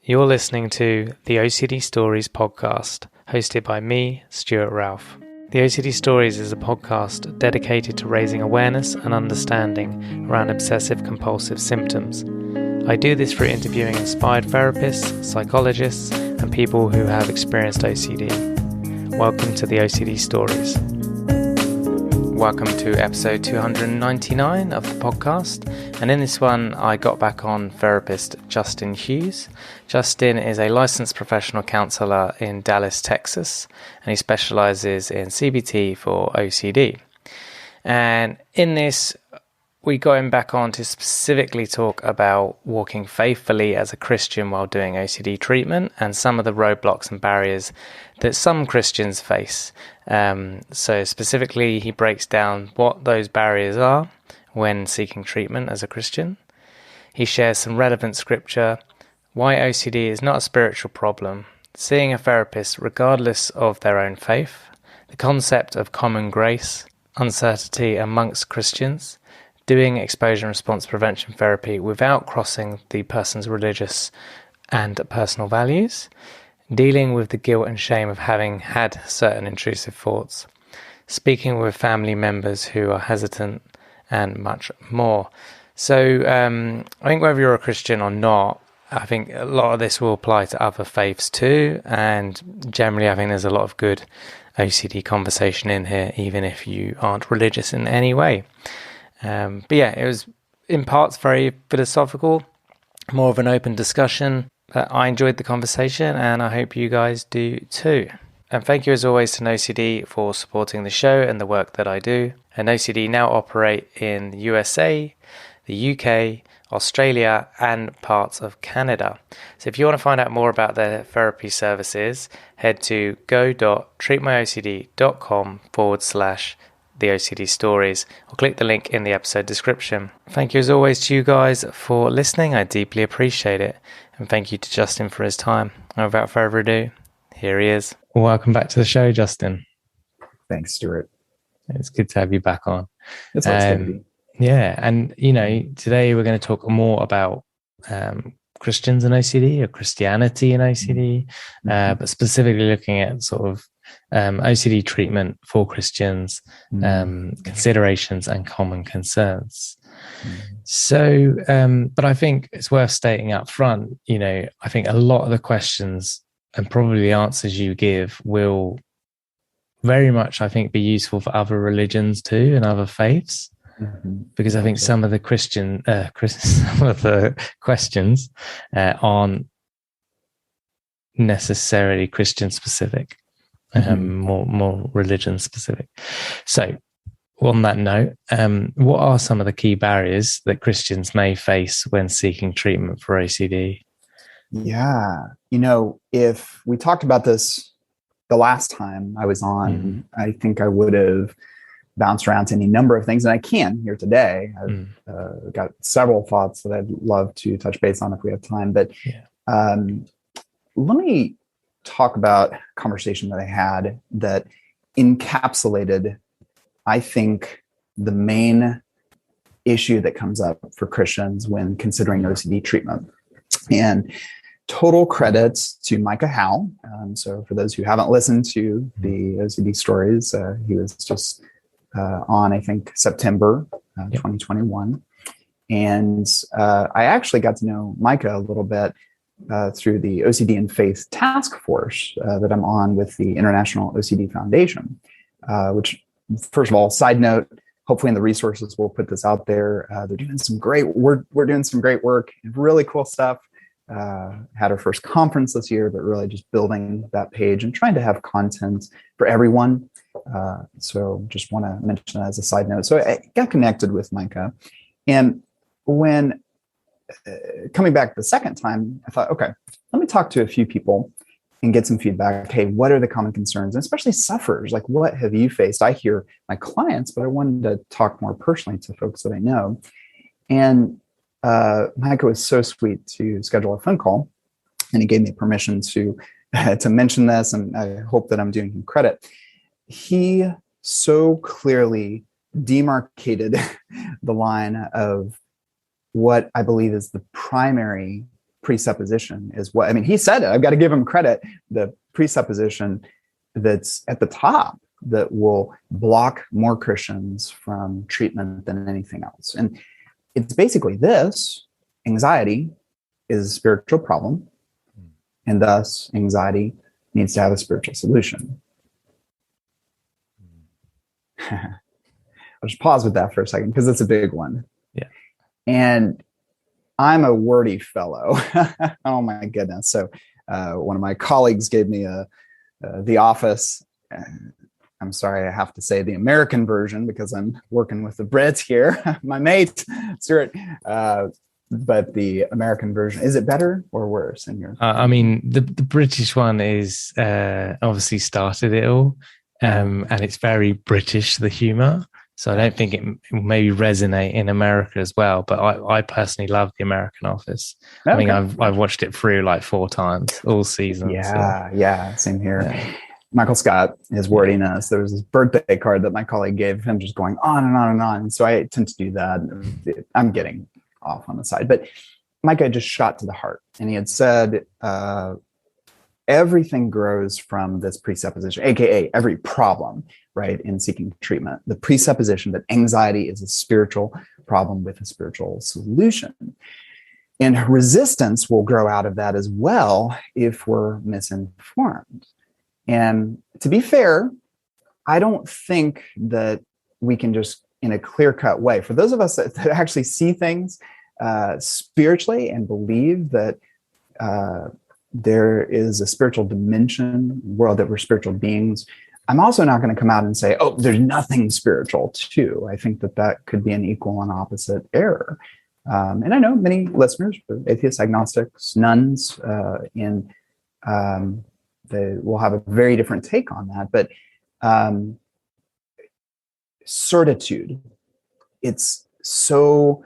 You're listening to the OCD Stories podcast, hosted by me, Stuart Ralph. The OCD Stories is a podcast dedicated to raising awareness and understanding around obsessive-compulsive symptoms. I do this through interviewing inspired therapists, psychologists, and people who have experienced OCD. Welcome to the OCD Stories. Welcome to episode 299 of the podcast, and in this one I got back on therapist Justin Hughes. Justin is a licensed professional counsellor in Dallas, Texas, and he specialises in CBT for OCD. And in this, we got him back on to specifically talk about walking faithfully as a Christian while doing OCD treatment and some of the roadblocks and barriers that some Christians face. So specifically, he breaks down what those barriers are when seeking treatment as a Christian. He shares some relevant scripture, why OCD is not a spiritual problem, seeing a therapist regardless of their own faith, the concept of common grace, uncertainty amongst Christians, doing exposure and response prevention therapy without crossing the person's religious and personal values, dealing with the guilt and shame of having had certain intrusive thoughts, speaking with family members who are hesitant, and much more. So I think whether you're a Christian or not, I think a lot of this will apply to other faiths too, and generally I think there's a lot of good OCD conversation in here, even if you aren't religious in any way. But yeah, it was in parts very philosophical, more of an open discussion. But I enjoyed the conversation, and I hope you guys do too. And thank you as always to OCD for supporting the show and the work that I do. And OCD now operate in the USA, the UK, Australia, and parts of Canada. So if you want to find out more about their therapy services, head to go.treatmyocd.com/the OCD Stories, or click the link in the episode description. Thank you as always to you guys for listening. I deeply appreciate it. And thank you to Justin for his time. And without further ado, here he is. Welcome back to the show, Justin. Thanks, Stuart. It's good to have you back on. That's what it's going to be. Yeah, and today we're going to talk more about Christians and OCD, or Christianity and OCD, but specifically looking at sort of OCD treatment for Christians, considerations and common concerns. So, but I think it's worth stating up front, I think a lot of the questions and probably the answers you give will very much, I think, be useful for other religions too and other faiths. Because I think some of the some of the questions aren't necessarily Christian specific, more religion specific. So, on that note, what are some of the key barriers that Christians may face when seeking treatment for OCD? Yeah, if we talked about this the last time I was on, I think I would have bounced around to any number of things, and I can here today. I've got several thoughts that I'd love to touch base on if we have time, but let me talk about a conversation that I had that encapsulated, I think, the main issue that comes up for Christians when considering OCD treatment. And total credits to Micah Howe. So for those who haven't listened to the OCD Stories, he was just on, I think, September 2021. And I actually got to know Micah a little bit through the OCD and Faith Task Force that I'm on with the International OCD Foundation, which, first of all, side note, hopefully in the resources we'll put this out there. They're doing some great, we're doing some great work, really cool stuff. Had our first conference this year, but really just building that page and trying to have content for everyone. So just want to mention that as a side note. So I got connected with Micah, and when coming back the second time, I thought, okay, let me talk to a few people and get some feedback. Hey, what are the common concerns, and especially sufferers? Like, what have you faced? I hear my clients, but I wanted to talk more personally to folks that I know. And Micah was so sweet to schedule a phone call, and he gave me permission to mention this, and I hope that I'm doing him credit. He so clearly demarcated the line of what I believe is the primary presupposition is what, I mean, he said it, I've got to give him credit, the presupposition that's at the top that will block more Christians from treatment than anything else. And it's basically this: anxiety is a spiritual problem, and thus anxiety needs to have a spiritual solution. I'll just pause with that for a second because it's a big one. Yeah. And I'm a wordy fellow. Oh my goodness. So one of my colleagues gave me The Office. I'm sorry, I have to say the American version because I'm working with the Brits here. My mate, Stuart. But the American version, is it better or worse in your? I mean, the British one is obviously started it all, and it's very British, the humor. So I don't think it maybe resonate in America as well. But I personally love the American Office. Okay. I mean, I've watched it through like 4 times, all seasons. Yeah, same here. Yeah. Michael Scott, his wordiness. There was this birthday card that my colleague gave him, just going on and on and on. So I tend to do that. I'm getting off on the side, but Micah just shot to the heart, and he had said everything grows from this presupposition, aka every problem, right, in seeking treatment, the presupposition that anxiety is a spiritual problem with a spiritual solution. And resistance will grow out of that as well if we're misinformed. And to be fair, I don't think that we can just, in a clear-cut way, for those of us that actually see things spiritually and believe that there is a spiritual dimension, world, that we're spiritual beings, I'm also not going to come out and say, oh, there's nothing spiritual too. I think that could be an equal and opposite error. And I know many listeners, atheists, agnostics, nuns, they will have a very different take on that. But certitude, it's so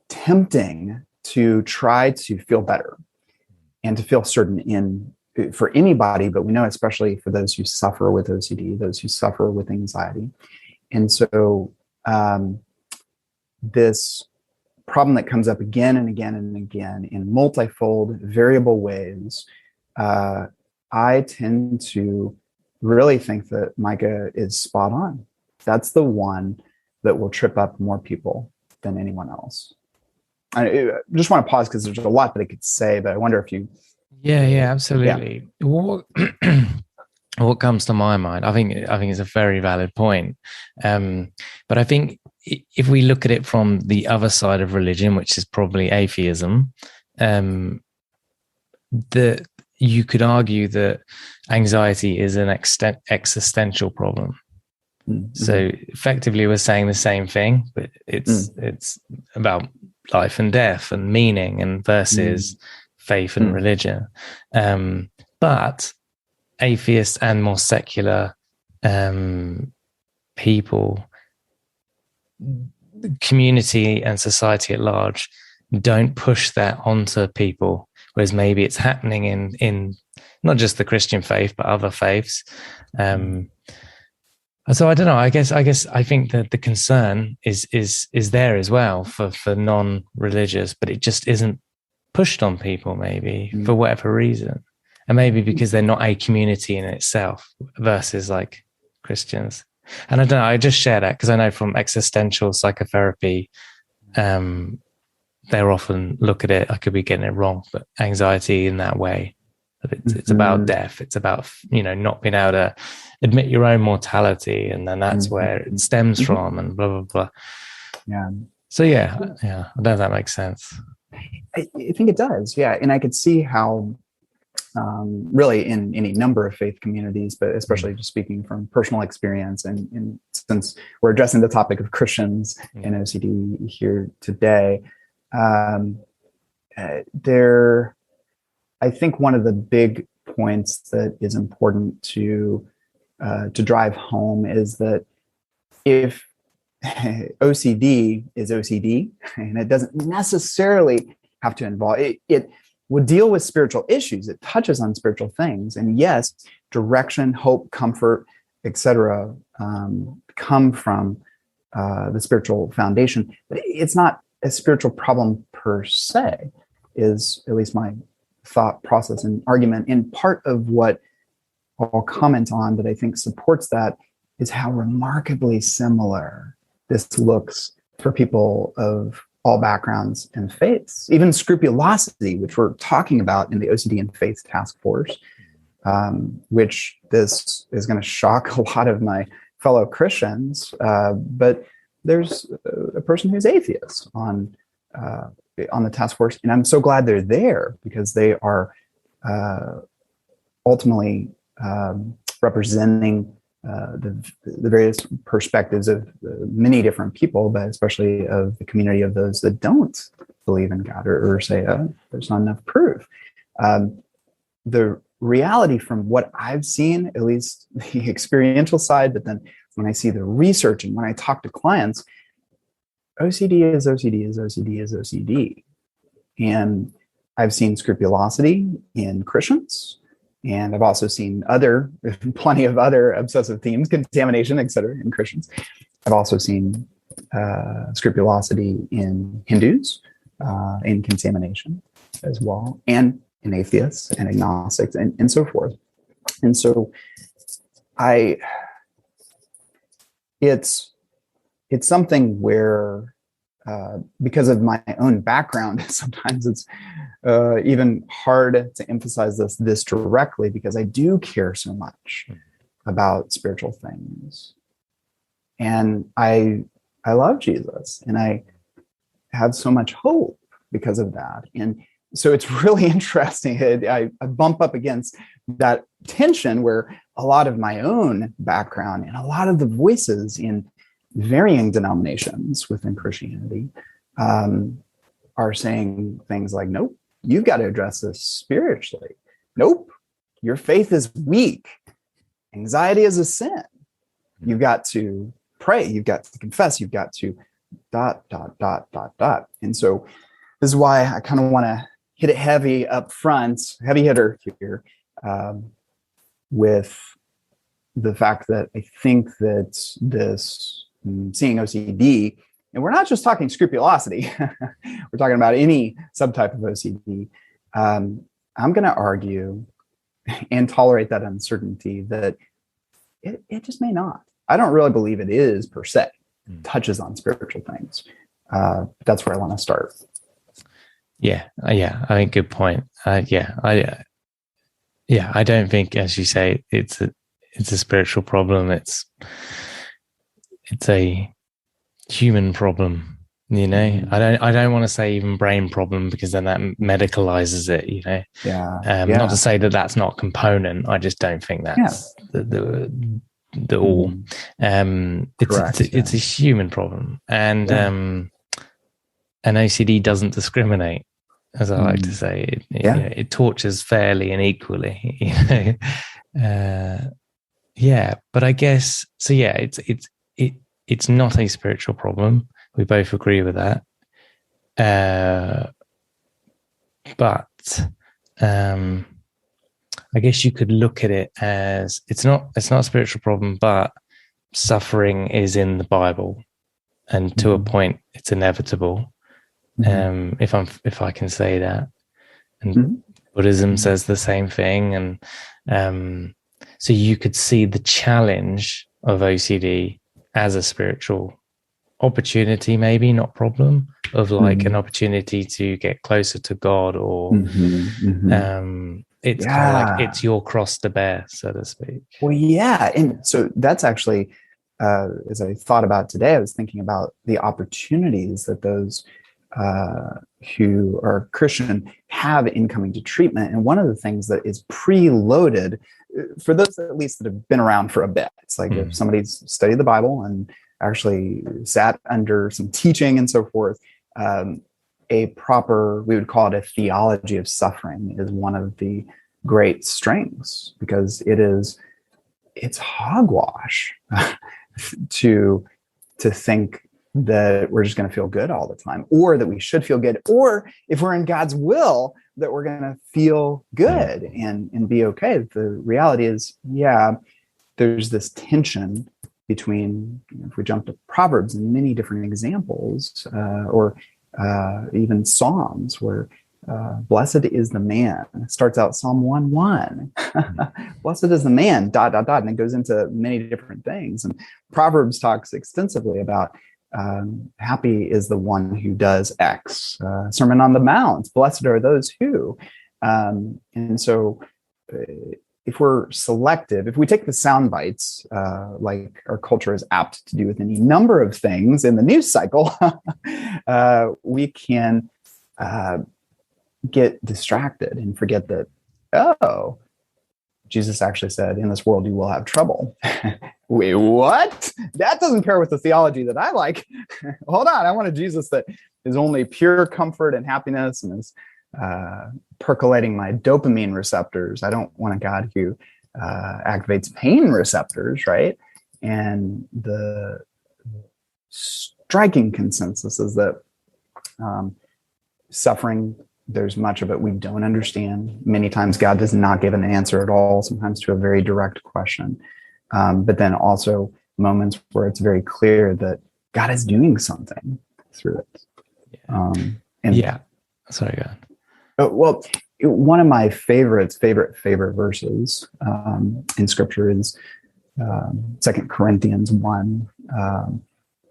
tempting to try to feel better and to feel certain for anybody, but we know especially for those who suffer with OCD, those who suffer with anxiety. And so this problem that comes up again and again and again in multifold, variable ways, I tend to really think that Micah is spot on. That's the one that will trip up more people than anyone else. I just want to pause because there's a lot that I could say, but I wonder if you... Yeah, absolutely. Yeah. What comes to my mind, I think it's a very valid point. But I think if we look at it from the other side of religion, which is probably atheism, you could argue that anxiety is an existential problem. Mm-hmm. So effectively, we're saying the same thing, but it's about life and death and meaning, and versus faith and religion. But atheists and more secular people, community and society at large, don't push that onto people, whereas maybe it's happening in not just the Christian faith but other faiths. So I don't know. I guess I think that the concern is there as well for non-religious, but it just isn't pushed on people, maybe for whatever reason, and maybe because they're not a community in itself versus like Christians. And I don't know. I just share that because I know from existential psychotherapy, they're often look at it. I could be getting it wrong, but anxiety in that way. It's about death. It's about, not being able to admit your own mortality, and then that's where it stems from, and blah blah blah. Yeah. So yeah. I don't know if that makes sense. I think it does. Yeah, and I could see how, really, in any number of faith communities, but especially just speaking from personal experience, and since we're addressing the topic of Christians and OCD here today, I think one of the big points that is important to drive home is that if OCD is OCD, and it doesn't necessarily have to involve it would deal with spiritual issues. It touches on spiritual things, and yes, direction, hope, comfort, etc., come from the spiritual foundation. But it's not a spiritual problem per se, is at least my thought process and argument. And part of what I'll comment on that I think supports that is how remarkably similar this looks for people of all backgrounds and faiths. Even scrupulosity, which we're talking about in the OCD and Faith Task Force, which this is going to shock a lot of my fellow Christians, but there's a person who's atheist on the task force, and I'm so glad they're there, because they are ultimately representing the various perspectives of many different people, but especially of the community of those that don't believe in God, or say there's not enough proof. The reality from what I've seen, at least the experiential side, but then when I see the research and when I talk to clients, OCD is OCD is OCD is OCD. And I've seen scrupulosity in Christians, and I've also seen plenty of other obsessive themes, contamination, etc., in Christians. I've also seen scrupulosity in Hindus, in contamination as well, and in atheists and agnostics, and so forth. And so it's something where, because of my own background, sometimes it's even hard to emphasize this directly, because I do care so much about spiritual things. And I love Jesus, and I have so much hope because of that. And so it's really interesting. I bump up against that tension where a lot of my own background and a lot of the voices in varying denominations within Christianity are saying things like, nope, you've got to address this spiritually. Nope, your faith is weak. Anxiety is a sin. You've got to pray. You've got to confess. You've got to ... And so this is why I kind of want to hit it heavy up front, heavy hitter here, with the fact that I think that this seeing OCD, and we're not just talking scrupulosity, we're talking about any subtype of OCD. I'm going to argue and tolerate that uncertainty that it just may not. I don't really believe it is per se, touches on spiritual things. That's where I want to start. Yeah. I think good point. I don't think, as you say, it's a spiritual problem. It's a human problem, you know. Mm-hmm. I don't want to say even brain problem, because then that medicalizes it, you know. Not to say that that's not a component. I just don't think that's the all. It's a human problem, and OCD doesn't discriminate, as I like to say. It tortures fairly and equally, you know. But I guess so. Yeah, it's not a spiritual problem. We both agree with that. But I guess you could look at it as it's not a spiritual problem, but suffering is in the Bible, and to a point, it's inevitable. If I can say that, and Buddhism says the same thing, and so you could see the challenge of OCD as a spiritual opportunity, maybe not problem, of like an opportunity to get closer to God, or it's kind of like it's your cross to bear, so to speak. Well, yeah, and so that's actually, as I thought about today, I was thinking about the opportunities that those who are Christian have in coming to treatment. And one of the things that is preloaded for those at least that have been around for a bit, it's like if somebody's studied the Bible and actually sat under some teaching and so forth, a proper, we would call it a theology of suffering, is one of the great strengths, because it's hogwash to think that we're just going to feel good all the time, or that we should feel good, or if we're in God's will, that we're going to feel good and be okay. The reality is, there's this tension between, if we jump to Proverbs and many different examples, or even Psalms where blessed is the man. It starts out Psalm 1:1. Blessed is the man, ... And it goes into many different things. And Proverbs talks extensively about happy is the one who does X. Sermon on the Mount, blessed are those who. And so if we're selective, if we take the sound bites, like our culture is apt to do with any number of things in the news cycle, we can get distracted and forget that, oh, Jesus actually said, in this world you will have trouble. Wait, what? That doesn't pair with the theology that I like. Hold on, I want a Jesus that is only pure comfort and happiness and is percolating my dopamine receptors. I don't want a God who activates pain receptors, right? And the striking consensus is that suffering, there's much of it we don't understand. Many times God does not give an answer at all, sometimes to a very direct question. But then also moments where it's very clear that God is doing something through it. Sorry, go on. Well, one of my favorite verses in Scripture is 2 Corinthians 1,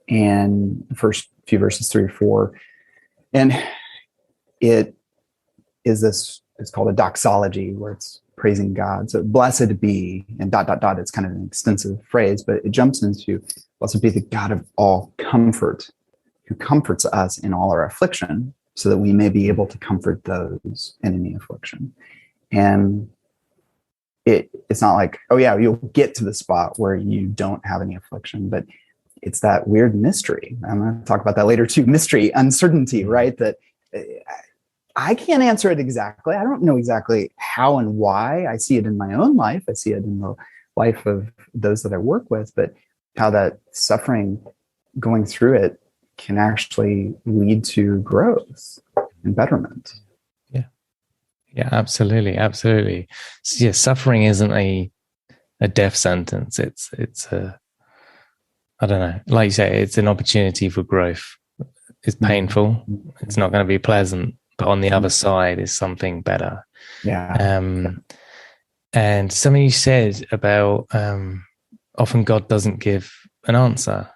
and the first few verses 3 or 4. And it is this, it's called a doxology, where it's praising God. So blessed be, and ... It's kind of an extensive phrase, but it jumps into blessed be the God of all comfort, who comforts us in all our affliction, so that we may be able to comfort those in any affliction. And it's not like, oh yeah, you'll get to the spot where you don't have any affliction, but it's that weird mystery. I'm going to talk about that later too. Mystery, uncertainty, right? That I can't answer it exactly. I don't know exactly how and why. I see it in my own life. I see it in the life of those that I work with, but how that suffering, going through it, can actually lead to growth and betterment. Yeah, absolutely. So, yeah, suffering isn't a death sentence. It's a, I don't know, like you say, it's an opportunity for growth. It's painful. It's not going to be pleasant, but on the other side is something better. Yeah. And something you said about often God doesn't give an answer.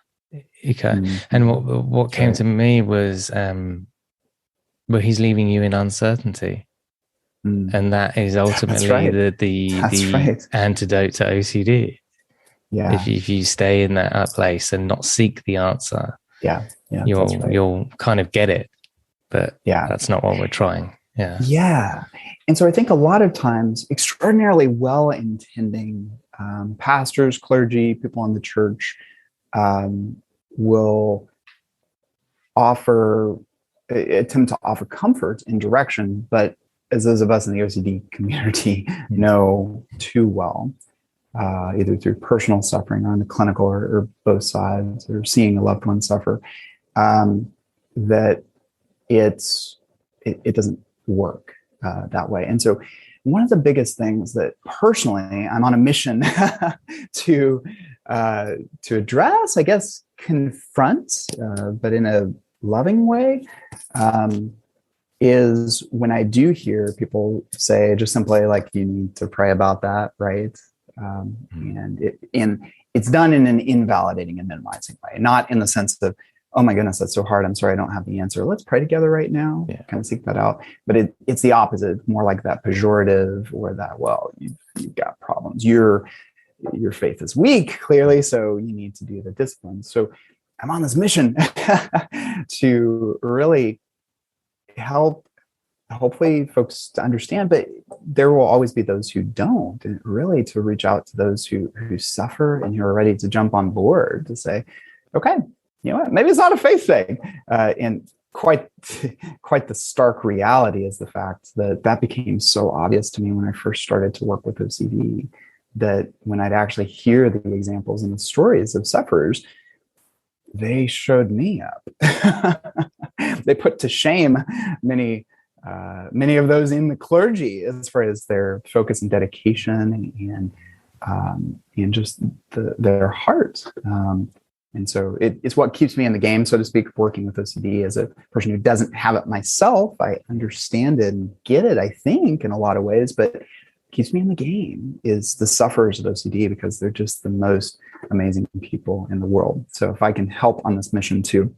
And what came to me was well, he's leaving you in uncertainty. And that is ultimately the antidote to OCD. Yeah. If you stay in that place and not seek the answer, you'll kind of get it. But that's not what we're trying. Yeah. And so I think a lot of times extraordinarily well-intending pastors, clergy, people in the church will attempt to offer comfort and direction, but as those of us in the OCD community know too well, either through personal suffering or in the clinical or both sides, or seeing a loved one suffer, that it doesn't work that way. And so one of the biggest things that personally I'm on a mission to address, I guess, confront, but in a loving way, is when I do hear people say just simply like, you need to pray about that, right? And it's done in an invalidating and minimizing way, not in the sense of, oh my goodness, that's so hard, I'm sorry, I don't have the answer, let's pray together right now, kind of seek that out. But it's the opposite, more like that pejorative, or that, well, you've got problems, your faith is weak, clearly, so you need to do the discipline. So I'm on this mission to really help, hopefully, folks to understand, but there will always be those who don't, and really to reach out to those who suffer and who are ready to jump on board to say, okay, you know what, maybe it's not a faith thing. And quite the stark reality is the fact that became so obvious to me when I first started to work with OCD, that when I'd actually hear the examples and the stories of sufferers, they showed me up. They put to shame many of those in the clergy as far as their focus and dedication and just their heart. And so it's what keeps me in the game, so to speak, working with OCD. As a person who doesn't have it myself, I understand it and get it, I think, in a lot of ways, but keeps me in the game is the sufferers of OCD, because they're just the most amazing people in the world. So if I can help on this mission to,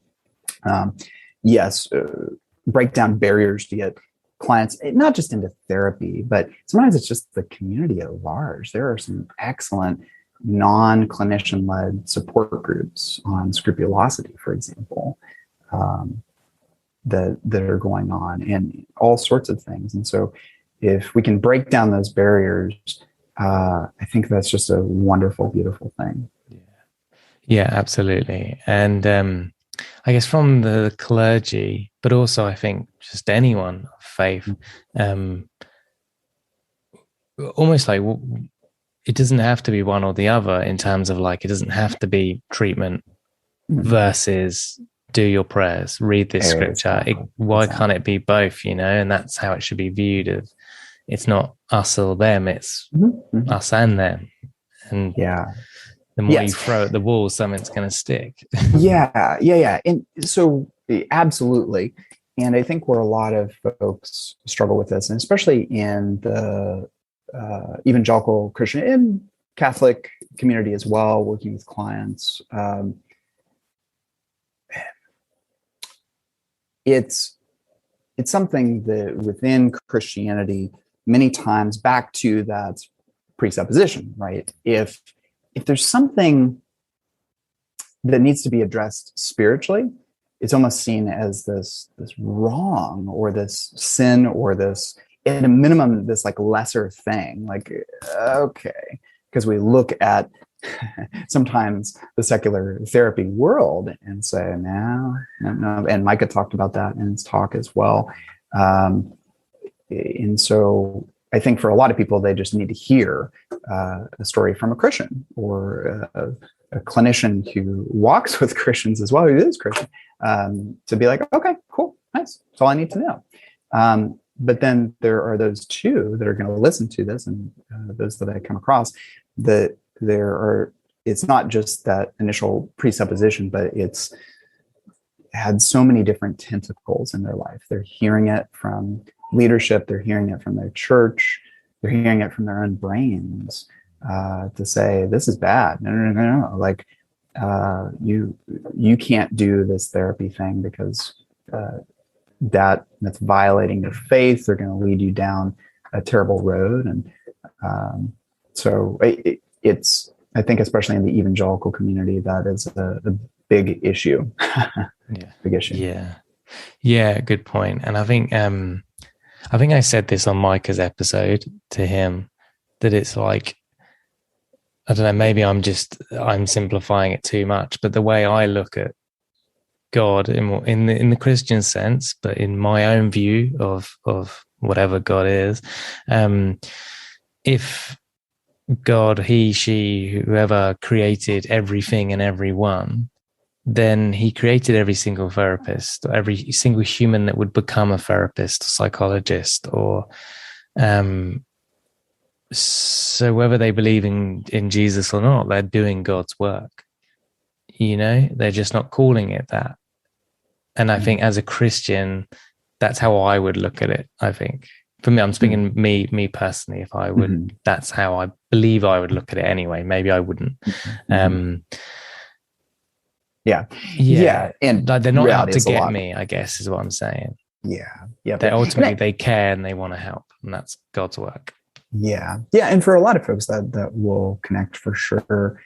break down barriers to get clients, not just into therapy, but sometimes it's just the community at large. There are some excellent non-clinician led support groups on scrupulosity, for example, that are going on, and all sorts of things. And so if we can break down those barriers, I think that's just a wonderful, beautiful thing. Yeah, absolutely. And I guess from the clergy, but also I think just anyone of faith, almost like it doesn't have to be one or the other, in terms of like, it doesn't have to be treatment versus do your prayers, read this scripture. Why can't it be both, And that's how it should be viewed. It's not us or them, it's us and them. And the more you throw at the wall, something's going to stick. Yeah. And so absolutely. And I think where a lot of folks struggle with this, and especially in the evangelical Christian and Catholic community as well, working with clients, it's something that within Christianity, many times back to that presupposition, right? If there's something that needs to be addressed spiritually, it's almost seen as this wrong or this sin or this, at a minimum, this like lesser thing. Like, okay, because we look at sometimes the secular therapy world and say, no. And Micah talked about that in his talk as well. And so I think for a lot of people, they just need to hear a story from a Christian or a clinician who walks with Christians as well, who is Christian, to be like, okay, cool, nice. That's all I need to know. But then there are those two that are going to listen to this, and those that I come across, that it's not just that initial presupposition, but it's had so many different tentacles in their life. They're hearing it from leadership, they're hearing it from their church, they're hearing it from their own brains, to say, this is bad. No. Like, you can't do this therapy thing because that's violating your faith. They're going to lead you down a terrible road. And so it's, I think, especially in the evangelical community, that is a big issue. Big issue. Yeah, good point. And I think I said this on Micah's episode to him, that it's like, I don't know, maybe I'm simplifying it too much, but the way I look at God in the Christian sense, but in my own view of whatever God is, if God, he, she, whoever created everything and everyone, then he created every single therapist, or every single human that would become a therapist, a psychologist, or so whether they believe in Jesus or not, they're doing God's work. They're just not calling it that. And I think as a Christian, that's how I would look at it. I think for me, I'm speaking me personally, if I would, that's how I believe I would look at it anyway. Maybe I wouldn't. Yeah. And they're not out to get me, I guess, is what I'm saying. Yeah. They ultimately, they care and they want to help, and that's God's work. Yeah. And for a lot of folks that will connect for sure.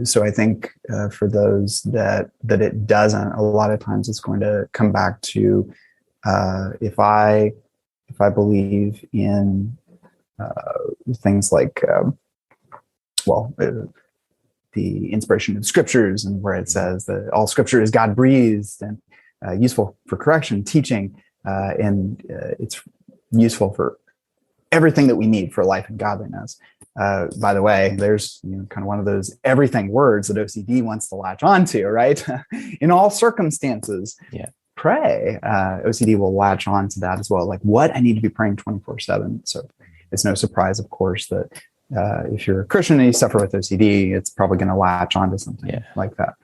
So I think for those that it doesn't, a lot of times it's going to come back to if I believe in things like the inspiration of scriptures, and where it says that all scripture is God breathed and useful for correction, teaching, and it's useful for everything that we need for life and godliness. By the way, there's kind of one of those everything words that OCD wants to latch onto, right? In all circumstances, pray. OCD will latch on to that as well. Like, what? I need to be praying 24/7. So it's no surprise, of course, that if you're a Christian and you suffer with OCD, it's probably going to latch onto something like that.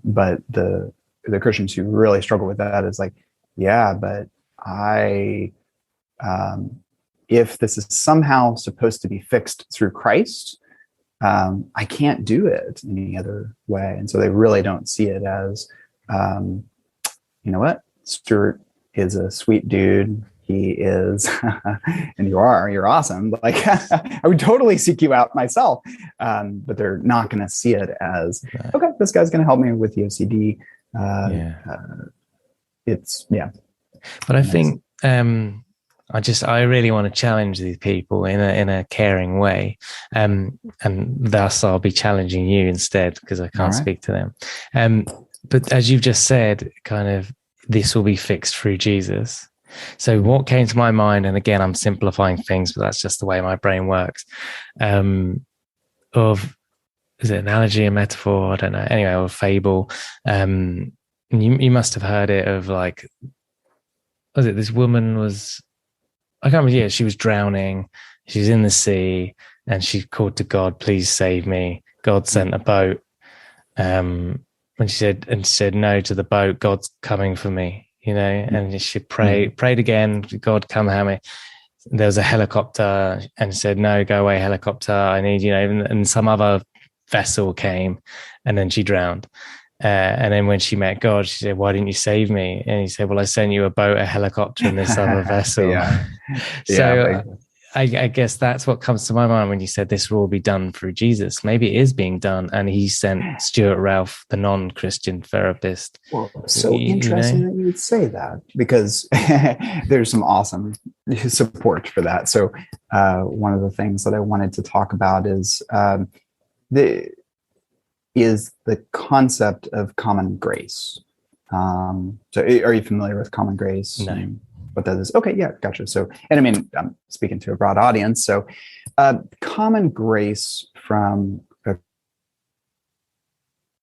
But the Christians who really struggle with that is like, yeah, but if this is somehow supposed to be fixed through Christ, I can't do it any other way. And so they really don't see it as, you know what, Stuart is a sweet dude. He is, and you're awesome. Like, I would totally seek you out myself. But they're not going to see it as, okay, this guy's going to help me with the OCD. But I think, I really want to challenge these people in a caring way. And thus I'll be challenging you instead, because I can't speak to them. But as you've just said, kind of, this will be fixed through Jesus. So what came to my mind, and again, I'm simplifying things, but that's just the way my brain works, is it analogy, a metaphor? I don't know. Anyway, or a fable. You must have heard it of, like, was it this woman was, I can't remember, she was drowning. She's in the sea and she called to God, please save me. God sent a boat. When she said no to the boat, God's coming for me. And she prayed again, God, come help me. There was a helicopter and said, no, go away, helicopter. I need, and some other vessel came and then she drowned. And then when she met God, she said, why didn't you save me? And he said, well, I sent you a boat, a helicopter, and this other vessel. I guess that's what comes to my mind when you said this will all be done through Jesus. Maybe it is being done, and he sent Stuart Ralph, the non-Christian therapist. Well, so interesting that you would say that, because there's some awesome support for that. So one of the things that I wanted to talk about is the concept of common grace. So are you familiar with common grace? No. What that is? Okay, yeah, gotcha. So, and I mean, I'm speaking to a broad audience. So common grace from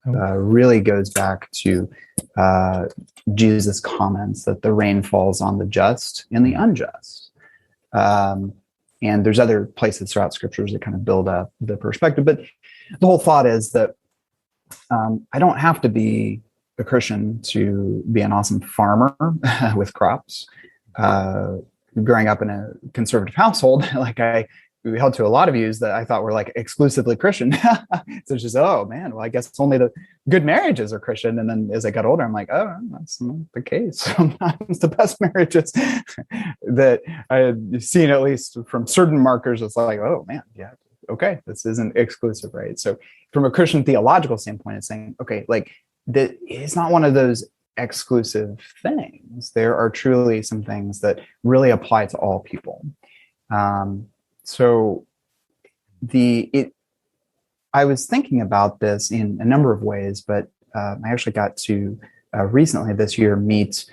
really goes back to Jesus' comments that the rain falls on the just and the unjust. And there's other places throughout scriptures that kind of build up the perspective. But the whole thought is that I don't have to be a Christian to be an awesome farmer with crops. Growing up in a conservative household, we held to a lot of views that I thought were like exclusively Christian. So it's just, oh man, well, I guess only the good marriages are Christian. And then as I got older, I'm like, oh, that's not the case. Sometimes the best marriages that I had seen, at least from certain markers, it's like, oh man, yeah, okay, this isn't exclusive, right? So from a Christian theological standpoint, it's saying, okay, like that it's not one of those exclusive things. There are truly some things that really apply to all people. So I was thinking about this in a number of ways, but I actually got to recently this year meet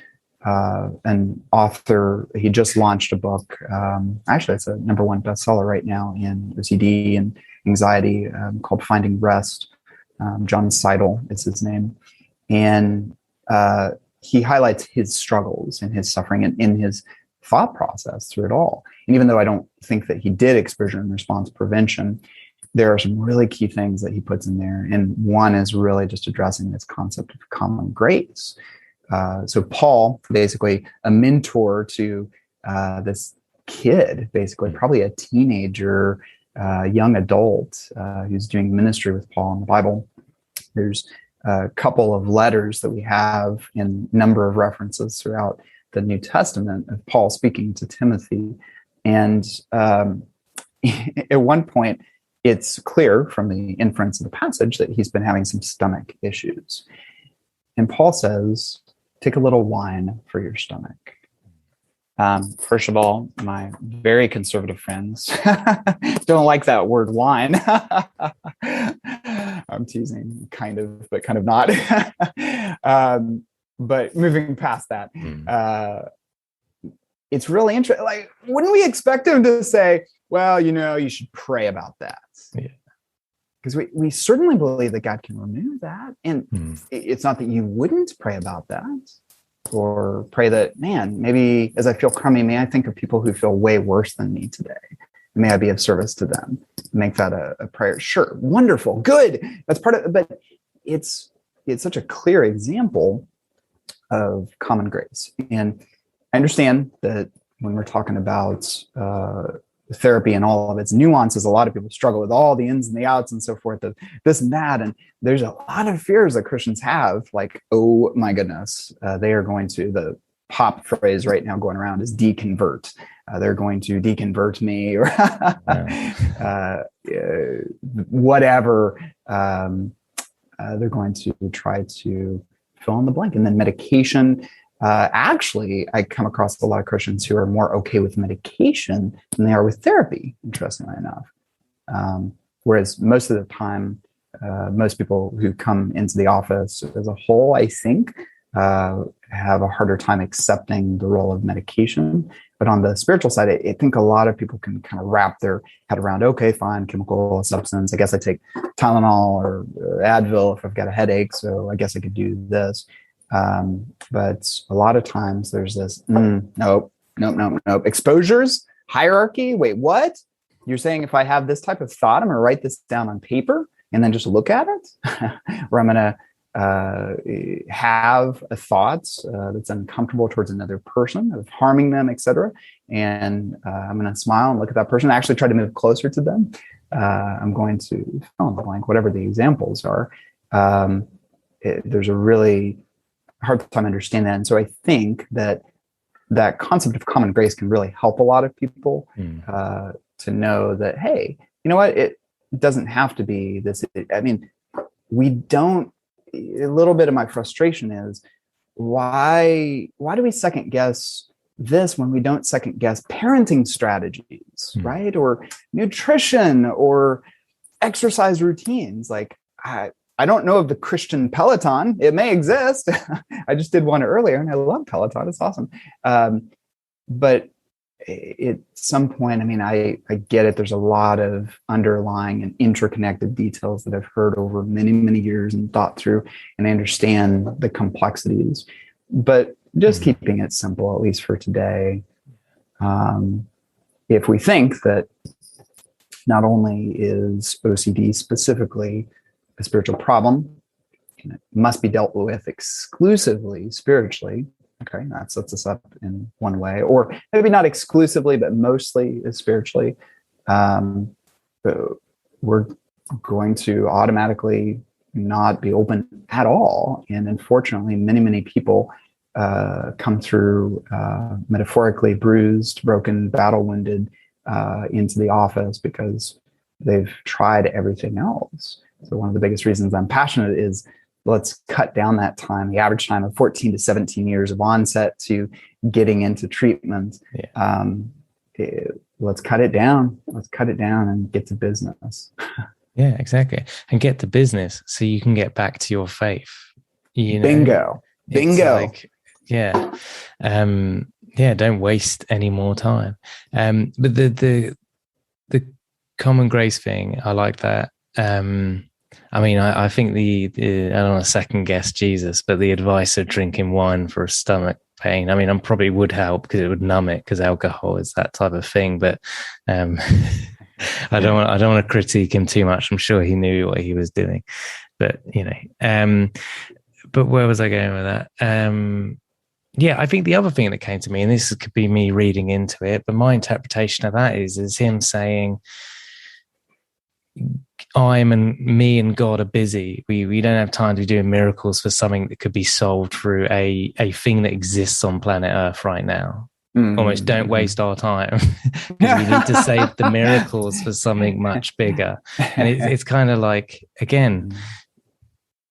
an author. He just launched a book. Actually, it's a #1 bestseller right now in OCD and anxiety, called Finding Rest. John Seidel is his name. And he highlights his struggles and his suffering and in his thought process through it all. And even though I don't think that he did exposure and response prevention, there are some really key things that he puts in there. And one is really just addressing this concept of common grace. So Paul, basically a mentor to this kid, basically probably a teenager, young adult who's doing ministry with Paul in the Bible. There's a couple of letters that we have in number of references throughout the New Testament of Paul speaking to Timothy. And at one point, it's clear from the inference of the passage that he's been having some stomach issues. And Paul says, take a little wine for your stomach. First of all, my very conservative friends don't like that word wine. I'm teasing, kind of, but kind of not. But moving past that, it's really interesting. Like, wouldn't we expect him to say, well, you should pray about that? Yeah. Because we certainly believe that God can remove that. And it's not that you wouldn't pray about that. Or pray that, man, maybe as I feel crummy, may I think of people who feel way worse than me today. May I be of service to them? Make that a prayer. Sure. Wonderful. Good. That's part of, but it's such a clear example of common grace. And I understand that when we're talking about therapy and all of its nuances, a lot of people struggle with all the ins and the outs and so forth of this and that. And there's a lot of fears that Christians have, like, oh my goodness, they are going to, the pop phrase right now going around is deconvert. They're going to deconvert me, or whatever. They're going to try to fill in the blank. And then medication. Actually, I come across a lot of Christians who are more okay with medication than they are with therapy, interestingly enough. Whereas most of the time, most people who come into the office as a whole, I think, have a harder time accepting the role of medication. But on the spiritual side, I think a lot of people can kind of wrap their head around, okay, fine, chemical substance. I guess I take Tylenol or Advil if I've got a headache, so I guess I could do this. But a lot of times there's this, nope. Exposures, hierarchy. Wait, what? You're saying if I have this type of thought, I'm going to write this down on paper and then just look at it? Or I'm going to have a thought that's uncomfortable towards another person, of harming them, etc. And I'm going to smile and look at that person, actually try to move closer to them. I'm going to fill in the blank, whatever the examples are. There's a really hard time understanding that. And so I think that concept of common grace can really help a lot of people to know that, hey, you know what? It doesn't have to be this. We don't. A little bit of my frustration is why do we second guess this when we don't second guess parenting strategies, right? Or nutrition or exercise routines. Like, I don't know of the Christian Peloton. It may exist. I just did one earlier and I love Peloton. It's awesome. But at some point, I get it. There's a lot of underlying and interconnected details that I've heard over many, many years and thought through, and I understand the complexities, but just keeping it simple, at least for today. If we think that not only is OCD specifically a spiritual problem, and it must be dealt with exclusively spiritually, okay, that sets us up in one way, or maybe not exclusively, but mostly spiritually. We're going to automatically not be open at all. And unfortunately, many, many people come through metaphorically bruised, broken, battle-wounded into the office because they've tried everything else. So one of the biggest reasons I'm passionate is let's cut down that time, the average time of 14 to 17 years of onset to getting into treatment. Let's cut it down. Let's cut it down and get to business. Yeah, exactly. And get to business so you can get back to your faith. Bingo. Like, don't waste any more time. But the common grace thing, I like that. I think I don't want to second guess Jesus, but the advice of drinking wine for a stomach pain, I probably would help because it would numb it, because alcohol is that type of thing. But I don't want to critique him too much. I'm sure he knew what he was doing, but but where was I going with that? I think the other thing that came to me, and this could be me reading into it, but my interpretation of that is him saying, me and God are busy. We don't have time to be doing miracles for something that could be solved through a thing that exists on planet Earth right now. Almost don't waste our time because we need to save the miracles for something much bigger. And it's kind of like, again,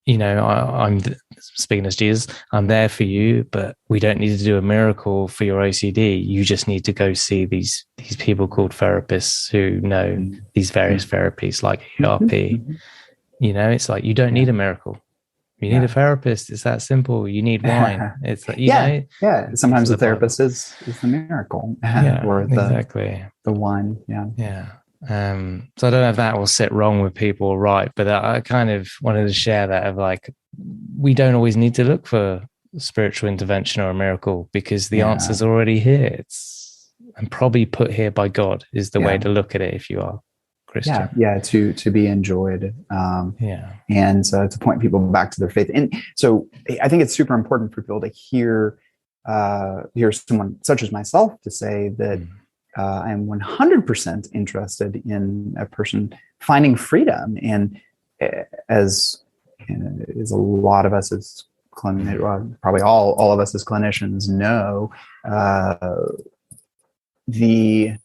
I'm speaking as Jesus, I'm there for you, but we don't need to do a miracle for your OCD. You just need to go see these people called therapists who know these various therapies like ERP. It's like, you don't need a miracle. You need a therapist. It's that simple. You need wine. It's like, sometimes the therapist is the miracle, or exactly the wine. So I don't know if that will sit wrong with people or right, but I kind of wanted to share that of like, we don't always need to look for spiritual intervention or a miracle because the answer's already here. and probably put here by God is the way to look at it if you are Christian. To be enjoyed. And to point people back to their faith. And so I think it's super important for people to hear someone such as myself to say that I am 100% interested in a person finding freedom. And as a lot of us as probably all of us as clinicians know, we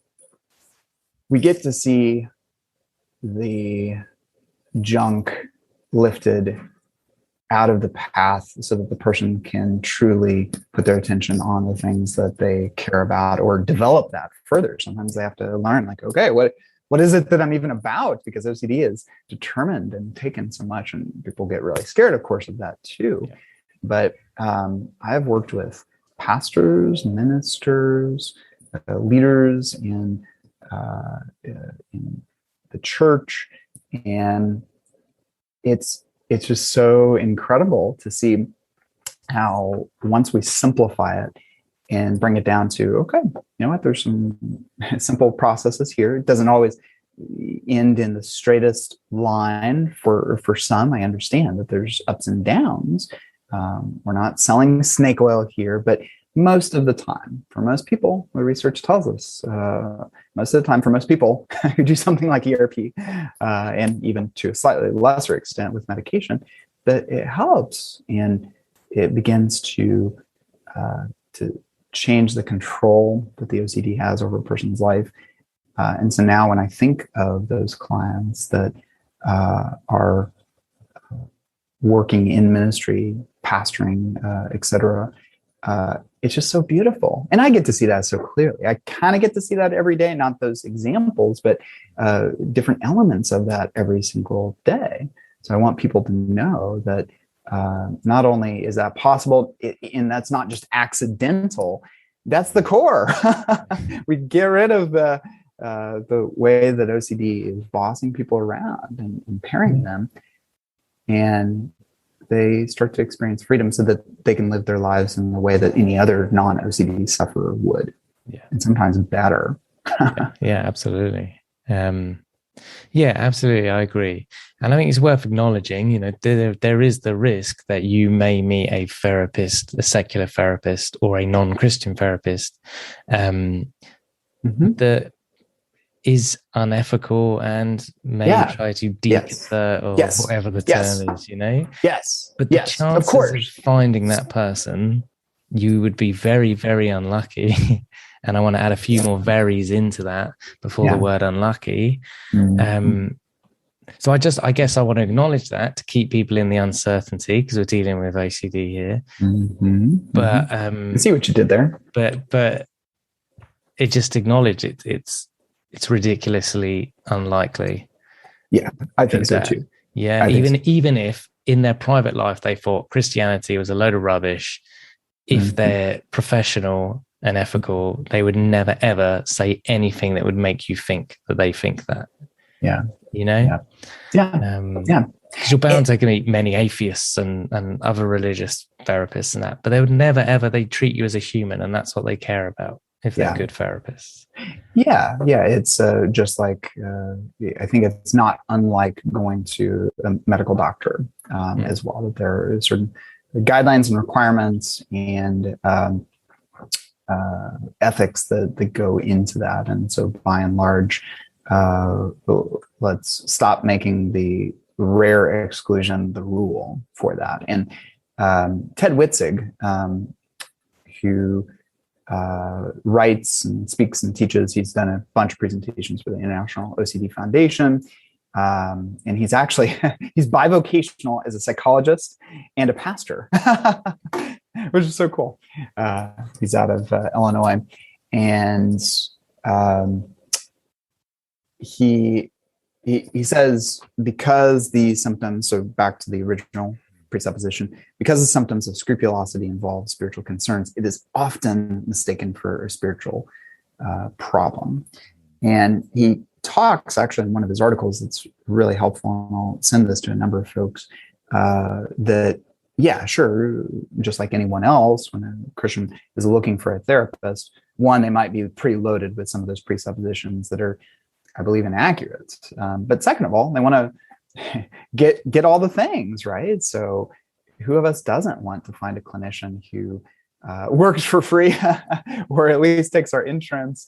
get to see the junk lifted out of the path so that the person can truly put their attention on the things that they care about or develop that further. Sometimes they have to learn, like, okay, what is it that I'm even about? Because OCD is determined and taken so much, and people get really scared, of course, of that too. Yeah. But I've worked with pastors, ministers, leaders in the church, and it's just so incredible to see how once we simplify it and bring it down to, okay, you know what, there's some simple processes here. It doesn't always end in the straightest line for some. I understand that there's ups and downs. We're not selling snake oil here, but most of the time, for most people, the research tells us, most of the time for most people who do something like ERP, and even to a slightly lesser extent with medication, that it helps and it begins to change the control that the OCD has over a person's life. And so now when I think of those clients that are working in ministry, pastoring, etc., it's just so beautiful. And I get to see that so clearly. I kind of get to see that every day, not those examples, but different elements of that every single day. So I want people to know that not only is that possible, and that's not just accidental, that's the core. We get rid of the way that OCD is bossing people around and impairing them, and they start to experience freedom so that they can live their lives in the way that any other non-OCD sufferer would. Yeah. And sometimes better. Yeah, absolutely. Absolutely. I agree. And I think it's worth acknowledging, there is the risk that you may meet a therapist, a secular therapist, or a non-Christian therapist that is unethical and may try to de-convert or whatever the term is, Yes. But the chances of finding that person, you would be very, very unlucky. And I want to add a few more verys into that before the word unlucky. So I guess I want to acknowledge that to keep people in the uncertainty, because we're dealing with OCD here. But I see what you did there. But it just acknowledged it's ridiculously unlikely. Yeah, I think so too. Yeah, even if in their private life they thought Christianity was a load of rubbish, if they're professional and ethical, they would never ever say anything that would make you think that they think that. Yeah. Yeah. Because you're bound to meet many atheists and other religious therapists and that, but they would never ever, they treat you as a human, and that's what they care about if they're good therapists. Yeah. It's just like, I think it's not unlike going to a medical doctor as well, that there are certain guidelines and requirements and ethics that go into that. And so by and large, let's stop making the rare exclusion the rule for that. And Ted Witzig, who writes and speaks and teaches, he's done a bunch of presentations for the International OCD Foundation. And he's actually, he's bivocational as a psychologist and a pastor, which is so cool. He's out of Illinois. And he says, because the symptoms, so back to the original presupposition, because the symptoms of scrupulosity involve spiritual concerns, it is often mistaken for a spiritual problem. And he talks, actually, in one of his articles that's really helpful, and I'll send this to a number of folks, that, yeah, sure, just like anyone else, when a Christian is looking for a therapist, one, they might be preloaded with some of those presuppositions that are, I believe, inaccurate. But second of all, they want to get all the things, right? So who of us doesn't want to find a clinician who works for free or at least takes our insurance,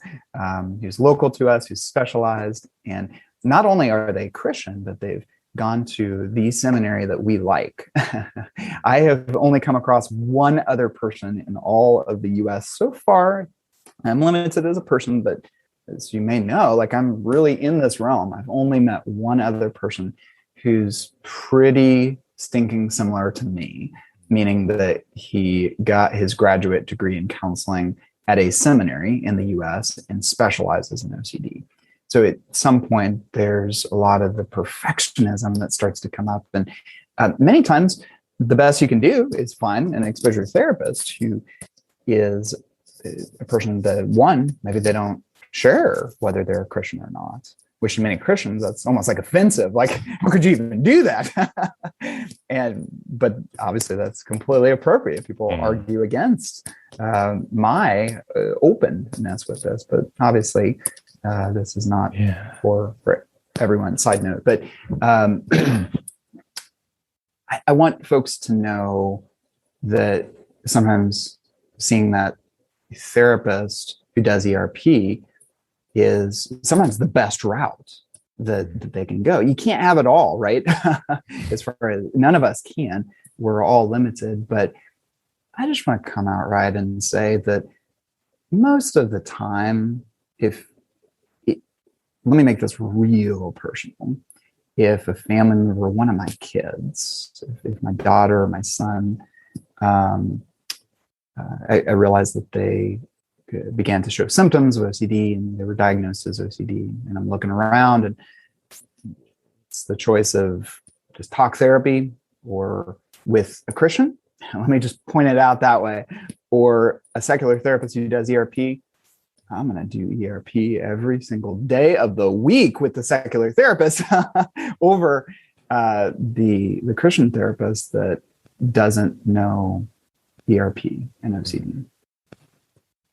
who's local to us, who's specialized? And not only are they Christian, but they've gone to the seminary that we like. I have only come across one other person in all of the US so far. I'm limited as a person, but as you may know, like, I'm really in this realm. I've only met one other person who's pretty stinking similar to me, meaning that he got his graduate degree in counseling at a seminary in the US and specializes in OCD. So at some point, there's a lot of the perfectionism that starts to come up. And many times, the best you can do is find an exposure therapist who is a person that, one, maybe they don't share whether they're a Christian or not, which to many Christians, that's almost like offensive. Like, how could you even do that? But obviously that's completely appropriate. People argue against my openness with this, but obviously this is not for everyone. Side note, but I want folks to know that sometimes seeing that therapist who does ERP is sometimes the best route that they can go. You can't have it all, right? As far as none of us can, we're all limited. But I just want to come out right and say that most of the time, let me make this real personal. If a family member, one of my kids, if my daughter or my son, I realized that they began to show symptoms of OCD and they were diagnosed as OCD. And I'm looking around and it's the choice of just talk therapy or with a Christian. Let me just point it out that way. Or a secular therapist who does ERP. I'm going to do ERP every single day of the week with the secular therapist over the Christian therapist that doesn't know ERP and OCD.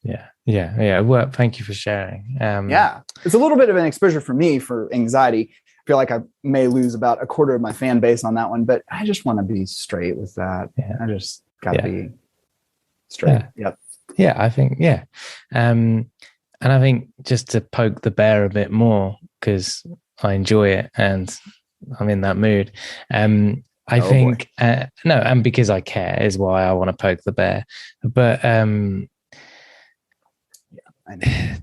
Yeah. Well, thank you for sharing. It's a little bit of an exposure for me for anxiety. I feel like I may lose about a quarter of my fan base on that one, but I just want to be straight with that. I just got to be straight. Yep. Yeah, I think, and I think just to poke the bear a bit more, because I enjoy it and I'm in that mood. I think, no, and because I care is why I want to poke the bear. But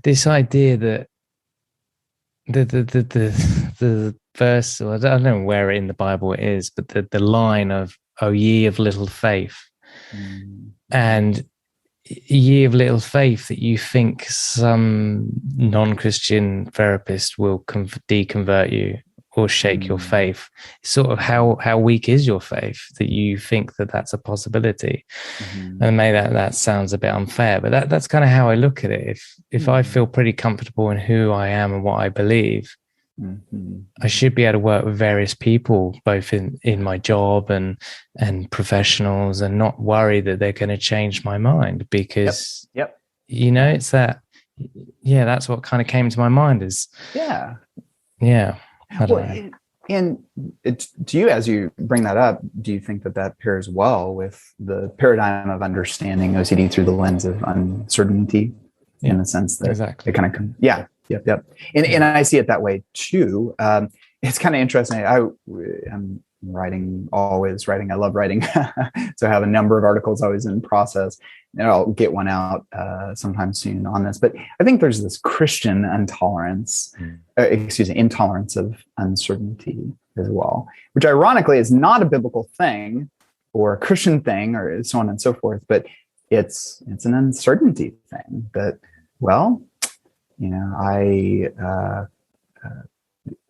this idea that the verse, I don't know where in the Bible it is, but the line of, "Oh, ye of little faith," and ye of little faith, that you think some non-Christian therapist will deconvert you or shake your faith. Sort of how weak is your faith that you think that that's a possibility? And maybe that sounds a bit unfair, but that's kind of how I look at it. If I feel pretty comfortable in who I am and what I believe, I should be able to work with various people, both in my job and professionals, and not worry that they're going to change my mind, because it's that. That's what kind of came to my mind is I don't know. And to you, as you bring that up, do you think that pairs well with the paradigm of understanding OCD through the lens of uncertainty, in the sense that it kind of Yep. And I see it that way too. It's kind of interesting. I'm always writing. I love writing. So I have a number of articles always in process, and I'll get one out sometime soon on this. But I think there's this Christian intolerance of uncertainty as well, which ironically is not a biblical thing or a Christian thing or so on and so forth, but it's an uncertainty thing that,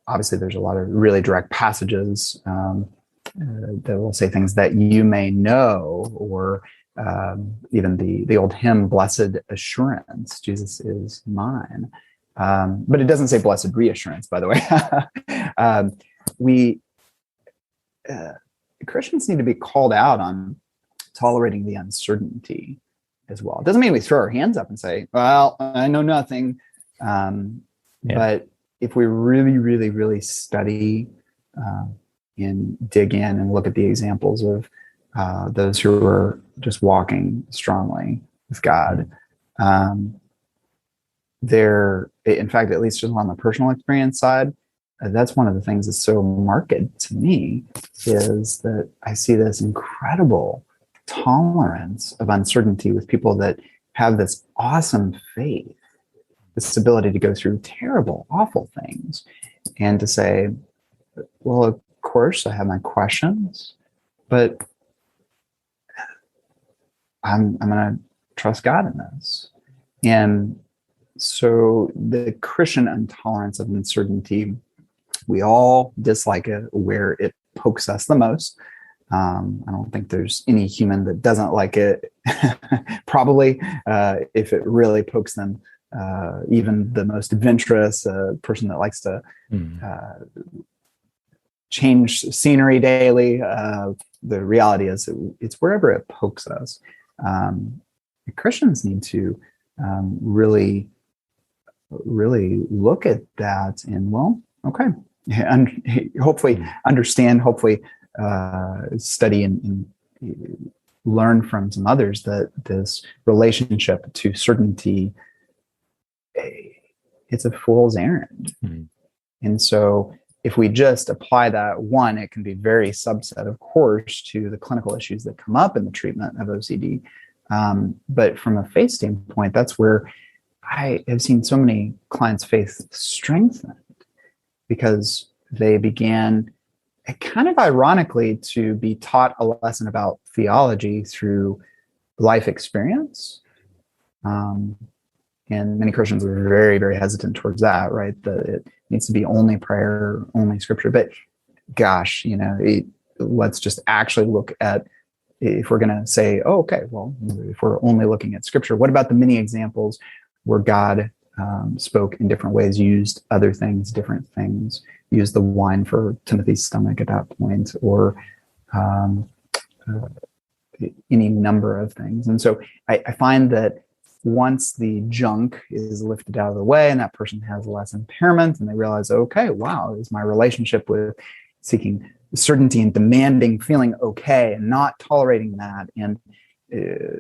obviously there's a lot of really direct passages that will say things that you may know, or even the old hymn, "Blessed Assurance, Jesus is mine." But it doesn't say "Blessed Reassurance," by the way. Christians need to be called out on tolerating the uncertainty as well. It doesn't mean we throw our hands up and say, well, I know nothing. But if we really, really, really study and dig in and look at the examples of those who are just walking strongly with God, in fact, at least just on the personal experience side, that's one of the things that's so marked to me, is that I see this incredible tolerance of uncertainty with people that have this awesome faith, this ability to go through terrible, awful things, and to say, well, of course I have my questions, but I'm going to trust God in this. And so the Christian intolerance of uncertainty, we all dislike it where it pokes us the most. I don't think there's any human that doesn't like it. Probably, if it really pokes them, even the most adventurous person that likes to change scenery daily. The reality is it's wherever it pokes us. Christians need to really look at that and, well, okay, and hopefully understand, hopefully study and learn from some others that this relationship to certainty, it's a fool's errand. And so if we just apply that, one, it can be very subset, of course, to the clinical issues that come up in the treatment of OCD. But from a faith standpoint, that's where I have seen so many clients' faith strengthened, because they began, kind of ironically, to be taught a lesson about theology through life experience. And many Christians are very, very hesitant towards that, right? That it needs to be only prayer, only scripture. But gosh, let's just actually look at, if we're going to say, oh, okay, well, if we're only looking at scripture, what about the many examples where God spoke in different ways, used other things, different things, used the wine for Timothy's stomach at that point, or any number of things. And so I find that once the junk is lifted out of the way and that person has less impairment, and they realize, okay, wow, is my relationship with seeking certainty and demanding, feeling okay, and not tolerating that, and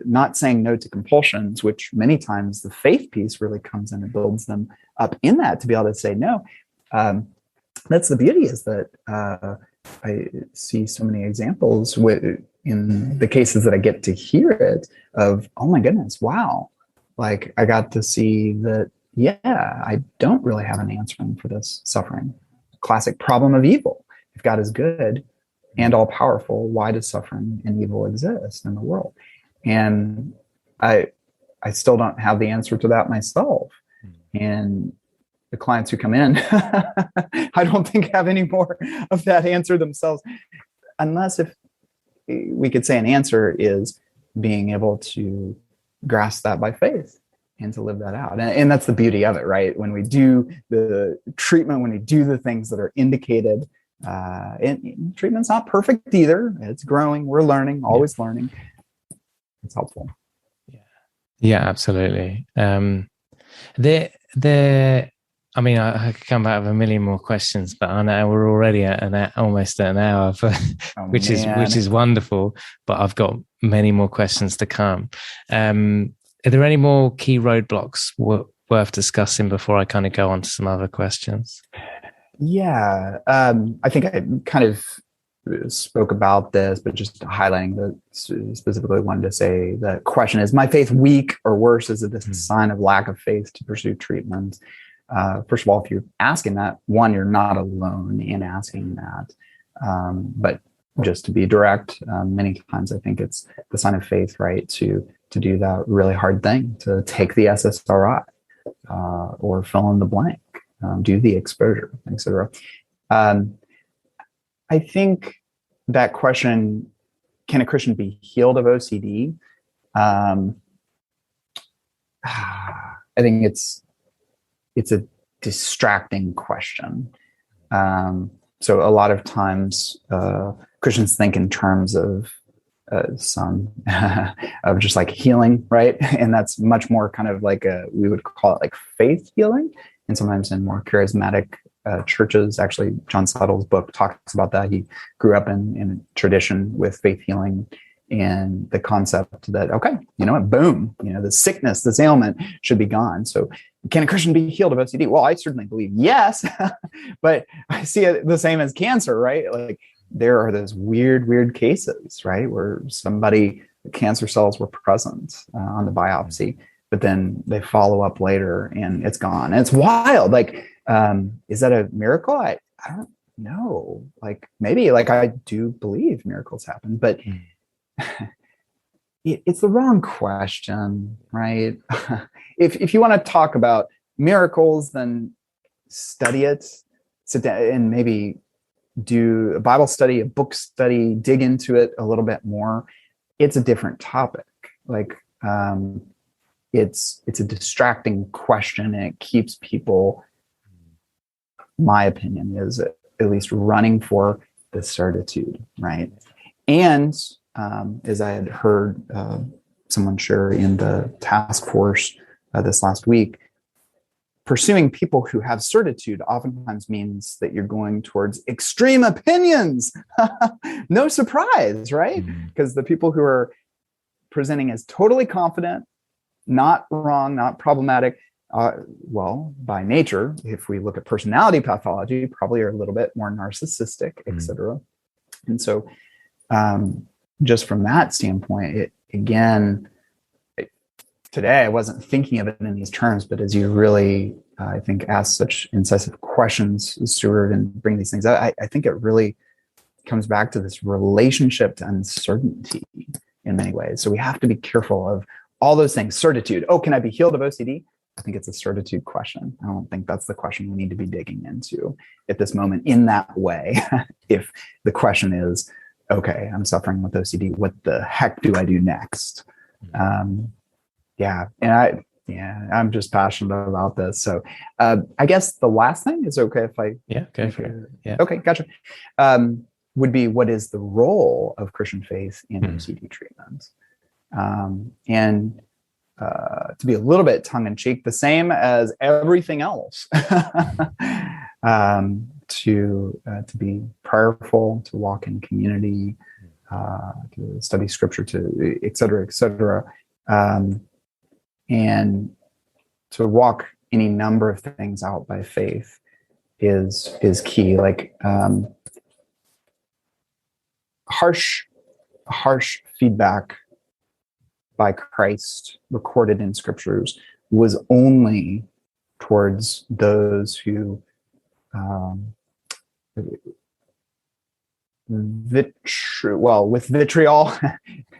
not saying no to compulsions, which many times the faith piece really comes in and builds them up in that, to be able to say no. That's the beauty, is that I see so many examples in the cases that I get to hear it of, oh my goodness, wow. Like, I got to see that, yeah, I don't really have an answer for this suffering. Classic problem of evil. If God is good and all powerful, why does suffering and evil exist in the world? And I still don't have the answer to that myself. And the clients who come in, I don't think have any more of that answer themselves, unless if we could say an answer is being able to grasp that by faith and to live that out. And that's the beauty of it, right? When we do the treatment, when we do the things that are indicated, and treatment's not perfect either. It's growing. We're learning, always learning. It's helpful. Yeah, absolutely. I could come back with a million more questions, but I know we're already at almost an hour, which is wonderful. But I've got many more questions to come. Are there any more key roadblocks worth discussing before I kind of go on to some other questions? Yeah, I think I kind of spoke about this, but just highlighting that specifically wanted to say the question is, my faith weak or worse? Is it a sign of lack of faith to pursue treatment? First of all, if you're asking that, one, you're not alone in asking that. But just to be direct, many times I think it's the sign of faith, right? To do that really hard thing, to take the SSRI or fill in the blank, do the exposure, etc. I think that question, can a Christian be healed of OCD? I think it's a distracting question. So a lot of times Christians think in terms of some of just like healing, right? And that's much more kind of like we would call it like faith healing. And sometimes in more charismatic churches, actually, John Suttle's book talks about that. He grew up in a tradition with faith healing and the concept that, okay, you know what, boom, the sickness, this ailment should be gone. So can a Christian be healed of OCD? Well, I certainly believe yes, but I see it the same as cancer, right? Like there are those weird cases, right? Where the cancer cells were present on the biopsy, but then they follow up later and it's gone. And it's wild. Like, is that a miracle? I don't know. Like maybe, like I do believe miracles happen, but it's the wrong question, right? If you want to talk about miracles, then study it, sit down and maybe do a Bible study, a book study, dig into it a little bit more. It's a different topic. Like it's a distracting question, and it keeps people, my opinion is at least running for the certitude, right? And as I had heard someone share in the task force this last week, pursuing people who have certitude oftentimes means that you're going towards extreme opinions. No surprise, right? Because the people who are presenting as totally confident, not wrong, not problematic, well, by nature, if we look at personality pathology, probably are a little bit more narcissistic, etc. And so just from that standpoint, today I wasn't thinking of it in these terms, but as you really, I think, ask such incisive questions, Stuart, and bring these things out, I think it really comes back to this relationship to uncertainty in many ways. So we have to be careful of all those things. Certitude. Oh, can I be healed of OCD? I think it's a certitude question. I don't think that's the question we need to be digging into at this moment in that way. If the question is, okay, I'm suffering with OCD, what the heck do I do next? I'm just passionate about this. So I guess the last thing is okay if I... Yeah, go for it. Yeah. Okay, gotcha. Would be, what is the role of Christian faith in OCD treatment? And to be a little bit tongue-in-cheek, the same as everything else. To be prayerful, to walk in community, to study scripture, to et cetera, and to walk any number of things out by faith is key. Like harsh feedback by Christ recorded in scriptures was only towards those who with vitriol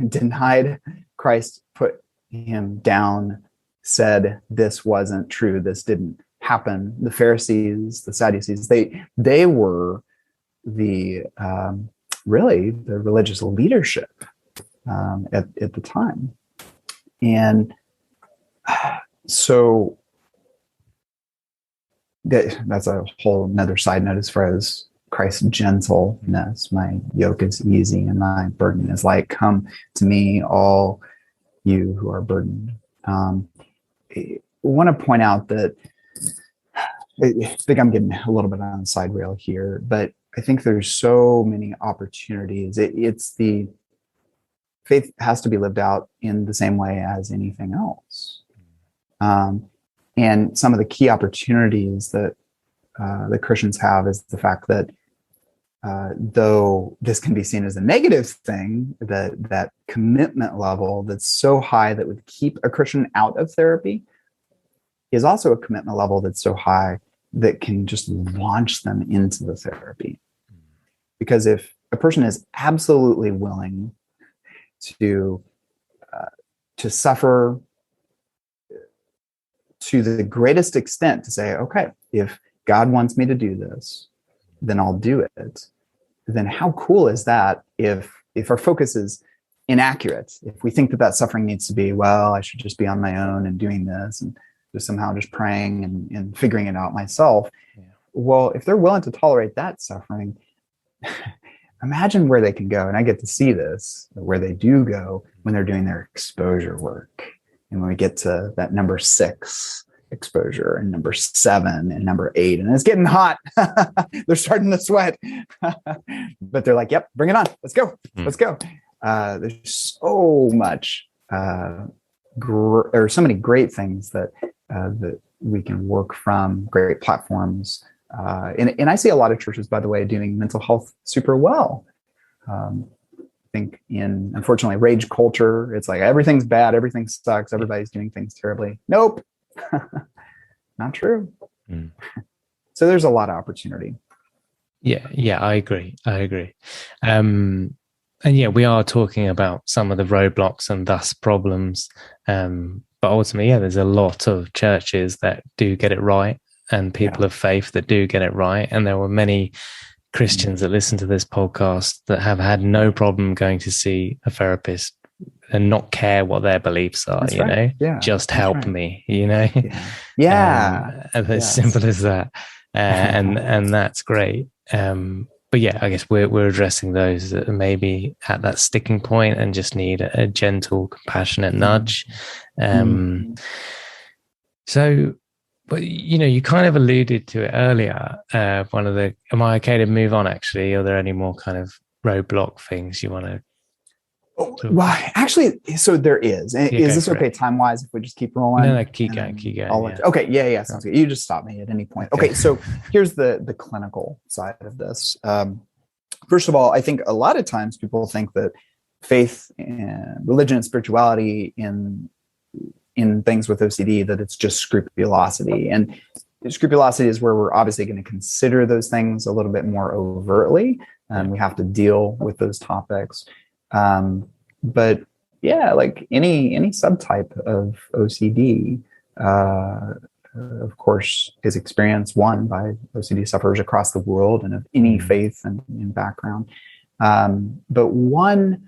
denied Christ, put him down, said this wasn't true, this didn't happen. The Pharisees, the Sadducees, they were the really the religious leadership at the time. And so that's a whole another side note as far as Christ's gentleness. My yoke is easy and my burden is light. Come to me, all you who are burdened. I want to point out that I think I'm getting a little bit on the side rail here, but I think there's so many opportunities. It's the faith has to be lived out in the same way as anything else. And some of the key opportunities that the Christians have is the fact that though this can be seen as a negative thing, that commitment level that's so high that would keep a Christian out of therapy is also a commitment level that's so high that can just launch them into the therapy. Because if a person is absolutely willing to suffer to the greatest extent, to say, okay, if God wants me to do this, then I'll do it. Then how cool is that if our focus is inaccurate, if we think that suffering needs to be, well, I should just be on my own and doing this and just somehow just praying and figuring it out myself. Yeah. Well, if they're willing to tolerate that suffering, imagine where they can go. And I get to see this, where they do go when they're doing their exposure work. And when we get to that number 6 exposure and number 7 and number 8, and it's getting hot. They're starting to sweat, but they're like, yep, bring it on. Let's go. Let's go. There's so much, or so many great things that we can work from, great platforms. And I see a lot of churches, by the way, doing mental health super well. I think in, unfortunately, rage culture, it's like everything's bad, everything sucks, everybody's doing things terribly. Nope. Not true. So there's a lot of opportunity. Yeah, I agree. And yeah, we are talking about some of the roadblocks and thus problems. But ultimately, yeah, there's a lot of churches that do get it right, and people of faith that do get it right. And there were many Christians that listen to this podcast that have had no problem going to see a therapist and not care what their beliefs are. That's right. Just help me, as simple as that. And that's great. But yeah, I guess we're addressing those that are maybe at that sticking point and just need a gentle, compassionate nudge. So, but you kind of alluded to it earlier. Am I okay to move on? Actually, are there any more kind of roadblock things you want to? Well, actually, so there is. Is this okay time-wise if we just keep rolling? No, keep going. Okay, yeah, sounds good. You just stop me at any point. Okay, so here's the clinical side of this. First of all, I think a lot of times people think that faith and religion and spirituality in things with OCD, that it's just scrupulosity. And scrupulosity is where we're obviously going to consider those things a little bit more overtly, and we have to deal with those topics. But yeah, like any subtype of OCD, of course, is experienced by OCD sufferers across the world and of any faith and background. But one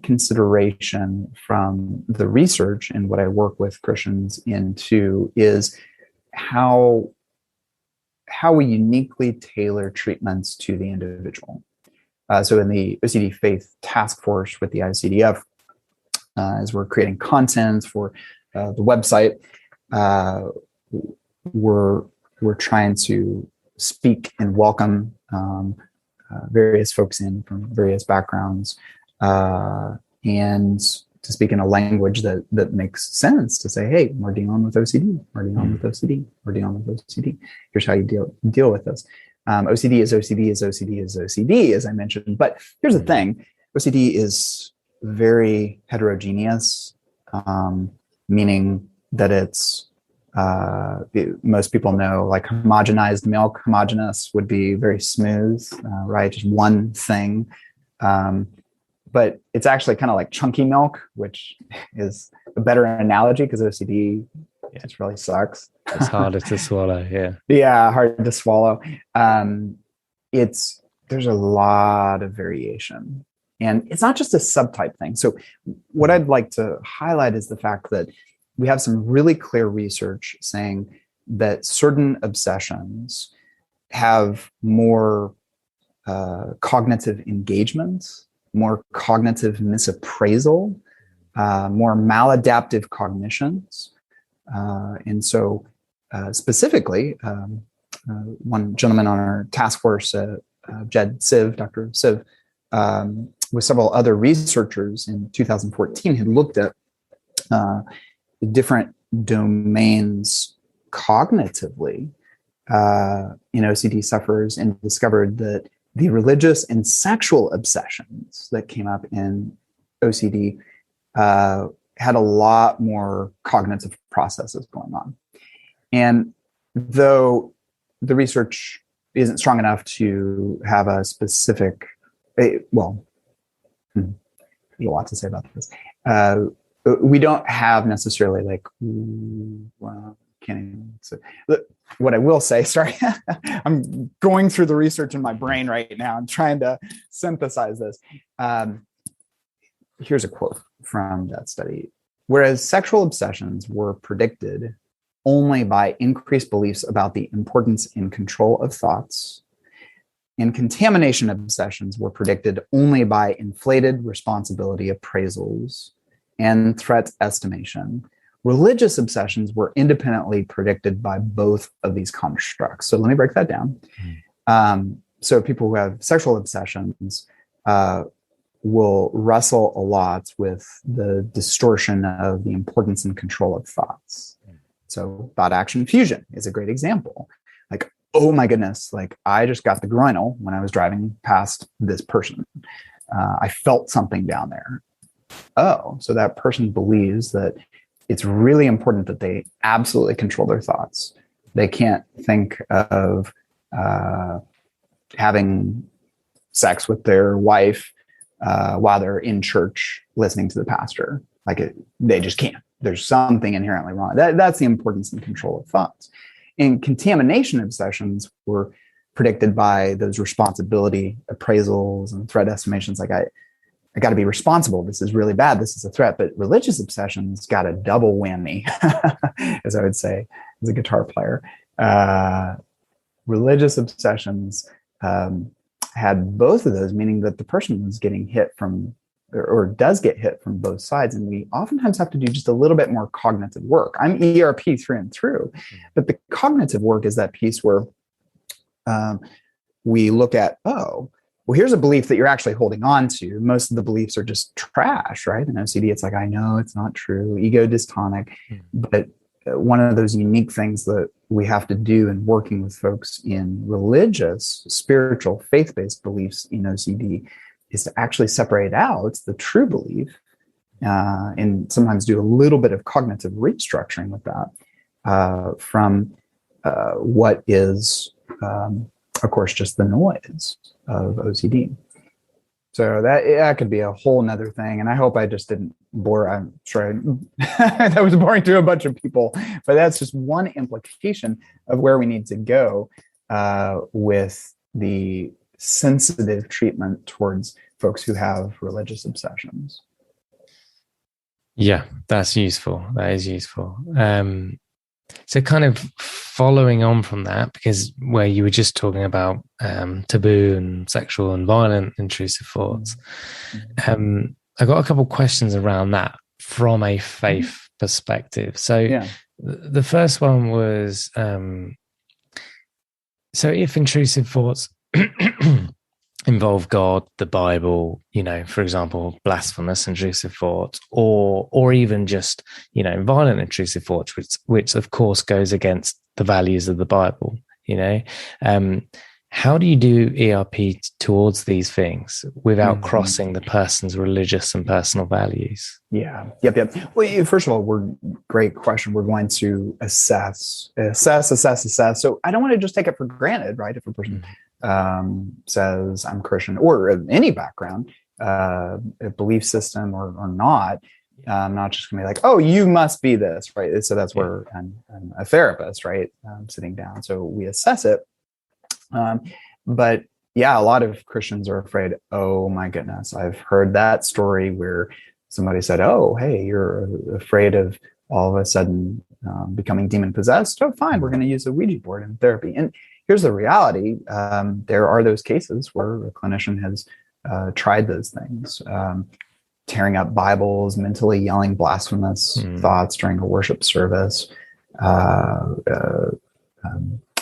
consideration from the research and what I work with Christians into is how we uniquely tailor treatments to the individual. So in the OCD Faith Task Force with the ICDF, as we're creating content for the website, we're trying to speak and welcome various folks in from various backgrounds, and to speak in a language that makes sense, to say, hey, we're dealing with OCD, we're dealing with OCD, we're dealing with OCD. Here's how you deal with this. OCD is OCD is OCD is OCD, as I mentioned. But here's the thing. OCD is very heterogeneous, meaning that it's, most people know, like homogenized milk. Homogeneous would be very smooth, right? Just one thing. But it's actually kind of like chunky milk, which is a better analogy because OCD just really sucks. It's harder to swallow, yeah. Yeah, hard to swallow. There's a lot of variation. And it's not just a subtype thing. So what I'd like to highlight is the fact that we have some really clear research saying that certain obsessions have more cognitive engagement, more cognitive misappraisal, more maladaptive cognitions. And so specifically, one gentleman on our task force, Dr. Siv, with several other researchers in 2014, had looked at different domains cognitively in OCD sufferers, and discovered that the religious and sexual obsessions that came up in OCD had a lot more cognitive processes going on. And though the research isn't strong enough to have a specific, there's a lot to say about this. We don't have necessarily like, can't even say. What I will say, sorry, I'm going through the research in my brain right now. I'm trying to synthesize this. Here's a quote from that study. Whereas sexual obsessions were predicted only by increased beliefs about the importance and control of thoughts, And contamination obsessions were predicted only by inflated responsibility appraisals and threat estimation. Religious obsessions were independently predicted by both of these constructs. So let me break that down. So people who have sexual obsessions will wrestle a lot with the distortion of the importance and control of thoughts. So thought action fusion is a great example. Like, oh my goodness, like I just got the groinal when I was driving past this person. I felt something down there. Oh, so that person believes that it's really important that they absolutely control their thoughts. They can't think of having sex with their wife while they're in church listening to the pastor. They just can't. There's something inherently wrong. That's the importance and control of thoughts. And contamination obsessions were predicted by those responsibility appraisals and threat estimations. Like I got to be responsible. This is really bad. This is a threat. But religious obsessions got a double whammy, as I would say, as a guitar player. Religious obsessions had both of those, meaning that the person was getting hit from, or does get hit from both sides. And we oftentimes have to do just a little bit more cognitive work. I'm ERP through and through, but the cognitive work is that piece where we look at, oh, well, here's a belief that you're actually holding on to. Most of the beliefs are just trash, right? In OCD, it's like, I know it's not true, ego dystonic. But one of those unique things that we have to do in working with folks in religious, spiritual, faith-based beliefs in OCD is to actually separate out the true belief and sometimes do a little bit of cognitive restructuring with that from what is, of course, just the noise of OCD. So that could be a whole nother thing. And I hope I just didn't bore. I'm sure that was boring to a bunch of people, but that's just one implication of where we need to go with the sensitive treatment towards folks who have religious obsessions. Yeah, that's useful. That is useful. So kind of following on from that, because where you were just talking about taboo and sexual and violent intrusive thoughts, I got a couple of questions around that from a faith perspective. So the first one was, so if intrusive thoughts involve God, the Bible, for example, blasphemous intrusive thoughts, or even just, violent intrusive thoughts, which of course goes against the values of the Bible, how do you do ERP towards these things without crossing the person's religious and personal values? Yeah. Yep. Well, first of all, great question. We're going to assess. So I don't want to just take it for granted, right? If a person says I'm Christian or any background, a belief system or not, I'm not just gonna be like, oh, you must be this, right? So that's where I'm a therapist, right? Sitting down. So we assess it. But yeah, a lot of Christians are afraid, oh my goodness, I've heard that story where somebody said, oh, hey, you're afraid of all of a sudden becoming demon possessed. Oh, fine, we're going to use a Ouija board in therapy. And here's the reality. There are those cases where a clinician has tried those things, tearing up Bibles, mentally yelling blasphemous thoughts during a worship service,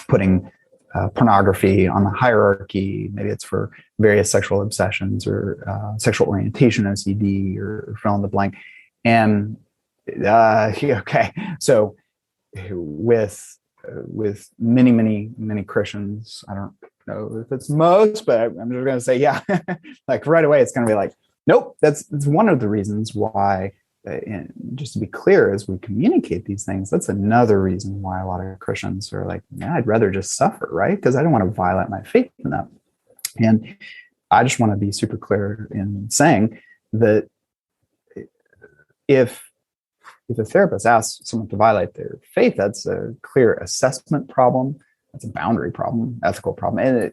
putting pornography on the hierarchy. Maybe it's for various sexual obsessions or sexual orientation OCD or fill in the blank. And okay, so with many Christians, I don't know if it's most, but I'm just going to say, yeah, like right away, it's going to be like, nope. That's one of the reasons why. And just to be clear, as we communicate these things, that's another reason why a lot of Christians are like, man, I'd rather just suffer, right? Because I don't want to violate my faith in that. And I just want to be super clear in saying that if a therapist asks someone to violate their faith, that's a clear assessment problem. That's a boundary problem, ethical problem.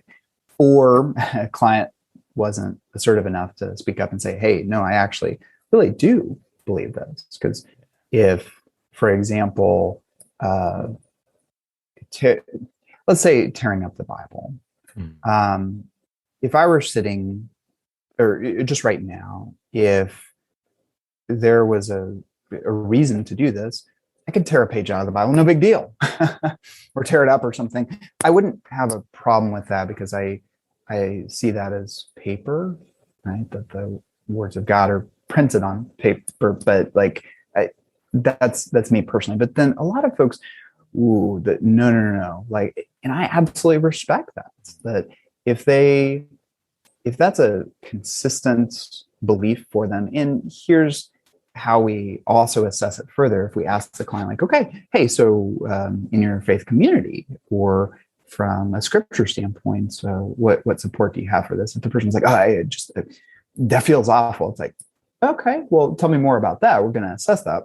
Or a client wasn't assertive enough to speak up and say, hey, no, I actually really do believe this. Because if, for example, let's say tearing up the Bible, If I were sitting, or just right now, if there was a reason to do this, I could tear a page out of the Bible, no big deal, or tear it up or something. I wouldn't have a problem with that because I see that as paper, right? That the words of God are printed on paper, but like that's me personally. But then a lot of folks, no, like, and I absolutely respect that. That if that's a consistent belief for them, and here's how we also assess it further. If we ask the client, like, okay, hey, so in your faith community or from a scripture standpoint, so what support do you have for this? If the person's like, that feels awful. It's like, okay, well, tell me more about that. We're going to assess that.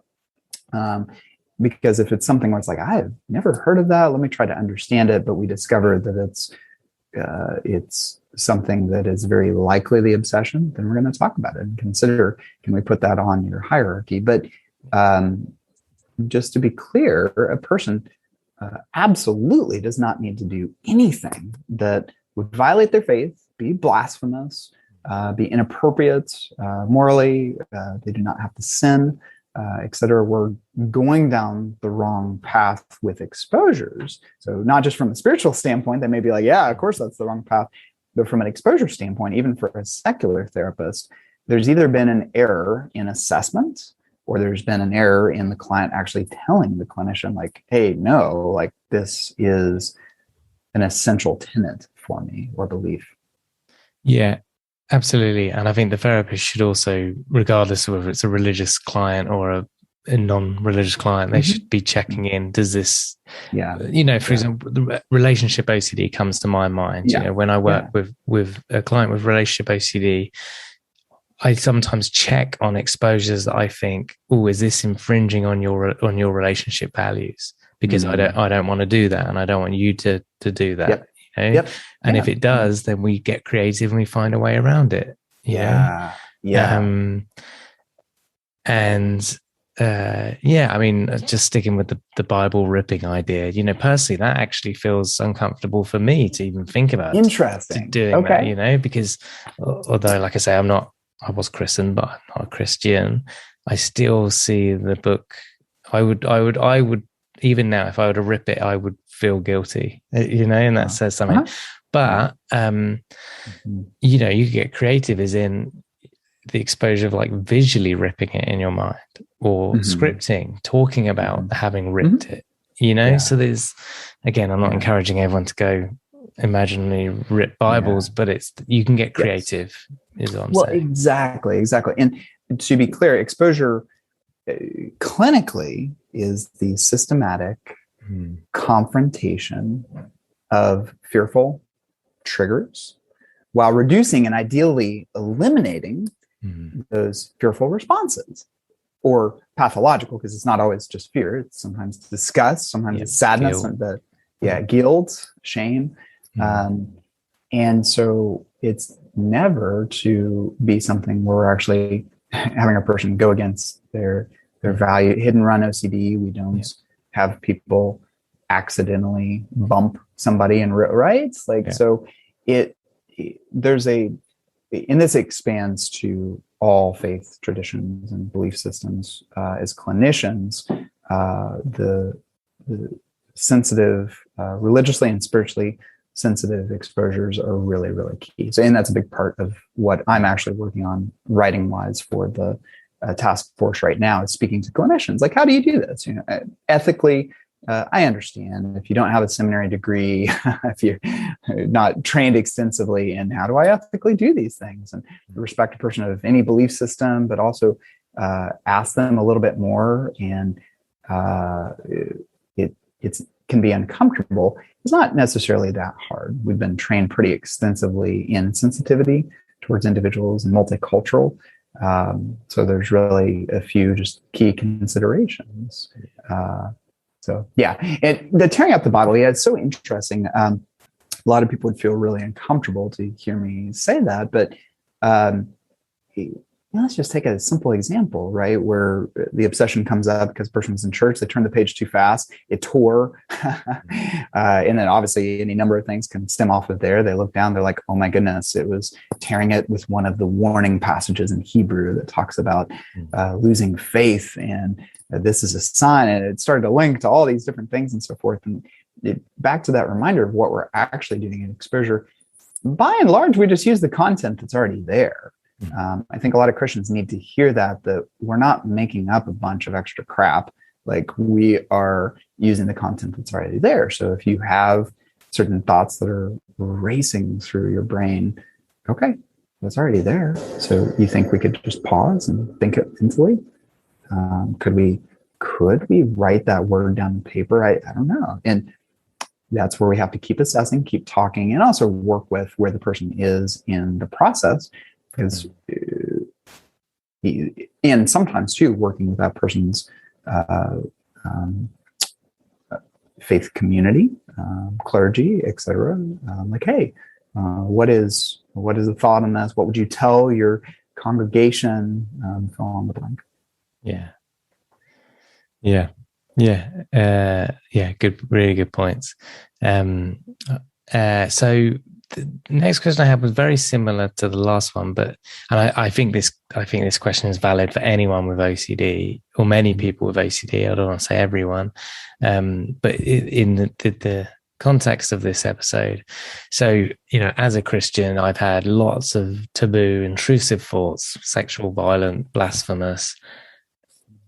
Because if it's something where it's like, I've never heard of that, let me try to understand it. But we discover that it's something that is very likely the obsession, then we're going to talk about it and consider, can we put that on your hierarchy? But just to be clear, a person absolutely does not need to do anything that would violate their faith, be blasphemous, be inappropriate morally. They do not have to sin, etc. We're going down the wrong path with exposures. So not just from a spiritual standpoint, they may be like, yeah, of course that's the wrong path. But from an exposure standpoint, even for a secular therapist, there's either been an error in assessment or there's been an error in the client actually telling the clinician, like, hey, no, like this is an essential tenet for me or belief. Yeah, absolutely. And I think the therapist should also, regardless of whether it's a religious client or a non-religious client, they should be checking in. Does this, for example, the relationship OCD comes to my mind. When I work with a client with relationship OCD, I sometimes check on exposures that I think, oh, is this infringing on your relationship values? Because I don't want to do that, and I don't want you to do that. And if it does, then we get creative and we find a way around it. I mean, just sticking with the Bible ripping idea, personally, that actually feels uncomfortable for me to even think about. Interesting. Doing that, because although, like I say, I was christened, but I'm not a Christian. I still see the book. I would even now, if I were to rip it, I would feel guilty, and that says something. But you get creative, as in the exposure of like visually ripping it in your mind, or scripting, talking about having ripped it, so there's, again, I'm not encouraging everyone to go imaginary rip Bibles, but you can get creative, is what I'm saying. Exactly. And to be clear, exposure clinically is the systematic confrontation of fearful triggers while reducing and ideally eliminating those fearful responses, or pathological, because it's not always just fear. It's sometimes disgust, sometimes it's sadness, guilt, shame. And so it's never to be something where we're actually having a person go against their value. Hit and run OCD. We don't have people accidentally bump somebody and so and this expands to all faith traditions and belief systems. As clinicians, the sensitive, religiously and spiritually sensitive exposures are really, really key. So, and that's a big part of what I'm actually working on writing wise for the task force right now, is speaking to clinicians. Like, how do you do this? Ethically, I understand if you don't have a seminary degree, if you're not trained extensively in how do I ethically do these things, and respect a person of any belief system, but also ask them a little bit more. And it can be uncomfortable. It's not necessarily that hard. We've been trained pretty extensively in sensitivity towards individuals and multicultural. So there's really a few just key considerations. And the tearing up the Bible, it's so interesting. A lot of people would feel really uncomfortable to hear me say that, but let's just take a simple example, right? Where the obsession comes up because the person was in church, they turned the page too fast, it tore. And then obviously any number of things can stem off of there. They look down, they're like, oh my goodness, it was tearing it with one of the warning passages in Hebrew that talks about losing faith. And this is a sign. And it started to link to all these different things and so forth. And back to that reminder of what we're actually doing in exposure. By and large, we just use the content that's already there. I think a lot of Christians need to hear that we're not making up a bunch of extra crap. Like, we are using the content that's already there. So if you have certain thoughts that are racing through your brain, okay, that's already there. So you think we could just pause and think it mentally? Could we write that word down on paper? I don't know. And that's where we have to keep assessing, keep talking, and also work with where the person is in the process. Because, and sometimes too, working with that person's faith community, clergy, etc. Like, hey, what is the thought on this? What would you tell your congregation? Fill on the blank. Good, really good points. So the next question I had was very similar to the last one, and I think this question is valid for anyone with OCD, or many people with OCD. I don't want to say everyone, but in the context of this episode. So, as a Christian, I've had lots of taboo, intrusive thoughts, sexual, violent, blasphemous.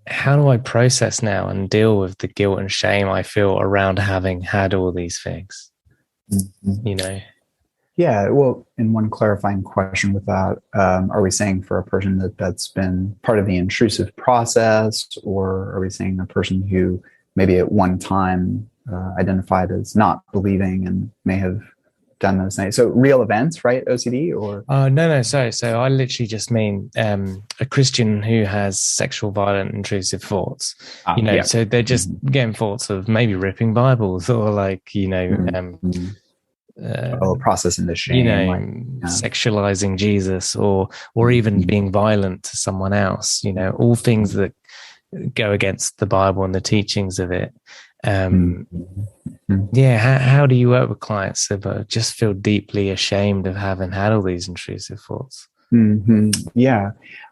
How do I process now and deal with the guilt and shame I feel around having had all these things? Yeah, well, and one clarifying question with that, are we saying for a person that's been part of the intrusive process, or are we saying a person who maybe at one time identified as not believing and may have done those things? So real events, right? OCD or? No. So I literally just mean a Christian who has sexual, violent, intrusive thoughts. So they're just getting thoughts of maybe ripping Bibles, or processing the shame, sexualizing Jesus, or even being violent to someone else. All things that go against the Bible and the teachings of it. How do you work with clients that just feel deeply ashamed of having had all these intrusive thoughts? Yeah.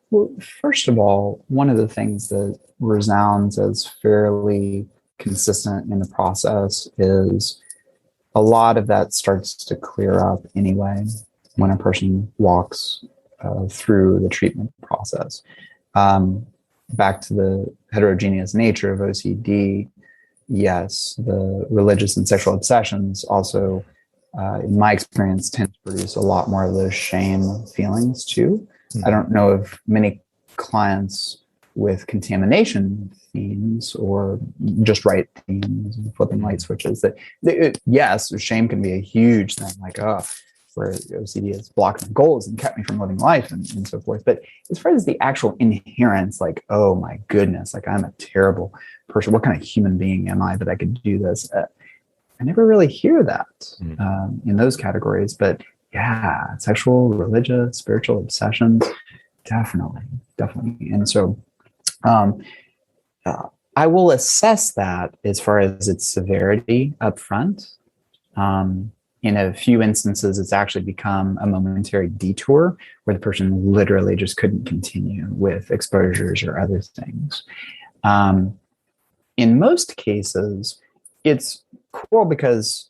Well, first of all, one of the things that resounds as fairly consistent in the process is a lot of that starts to clear up anyway when a person walks through the treatment process. Back to the heterogeneous nature of OCD, yes, the religious and sexual obsessions also, in my experience, tend to produce a lot more of those shame feelings too. I don't know of many clients with contamination themes or just right themes and flipping light switches yes, shame can be a huge thing, like, where OCD has blocked my goals and kept me from living life and so forth. But as far as the actual inherence, like, oh my goodness, like, I'm a terrible person. What kind of human being am I that I could do this? I never really hear that in those categories. But yeah, sexual, religious, spiritual obsessions, definitely. And so I will assess that as far as its severity up front. In a few instances, it's actually become a momentary detour where the person literally just couldn't continue with exposures or other things. In most cases, it's cool because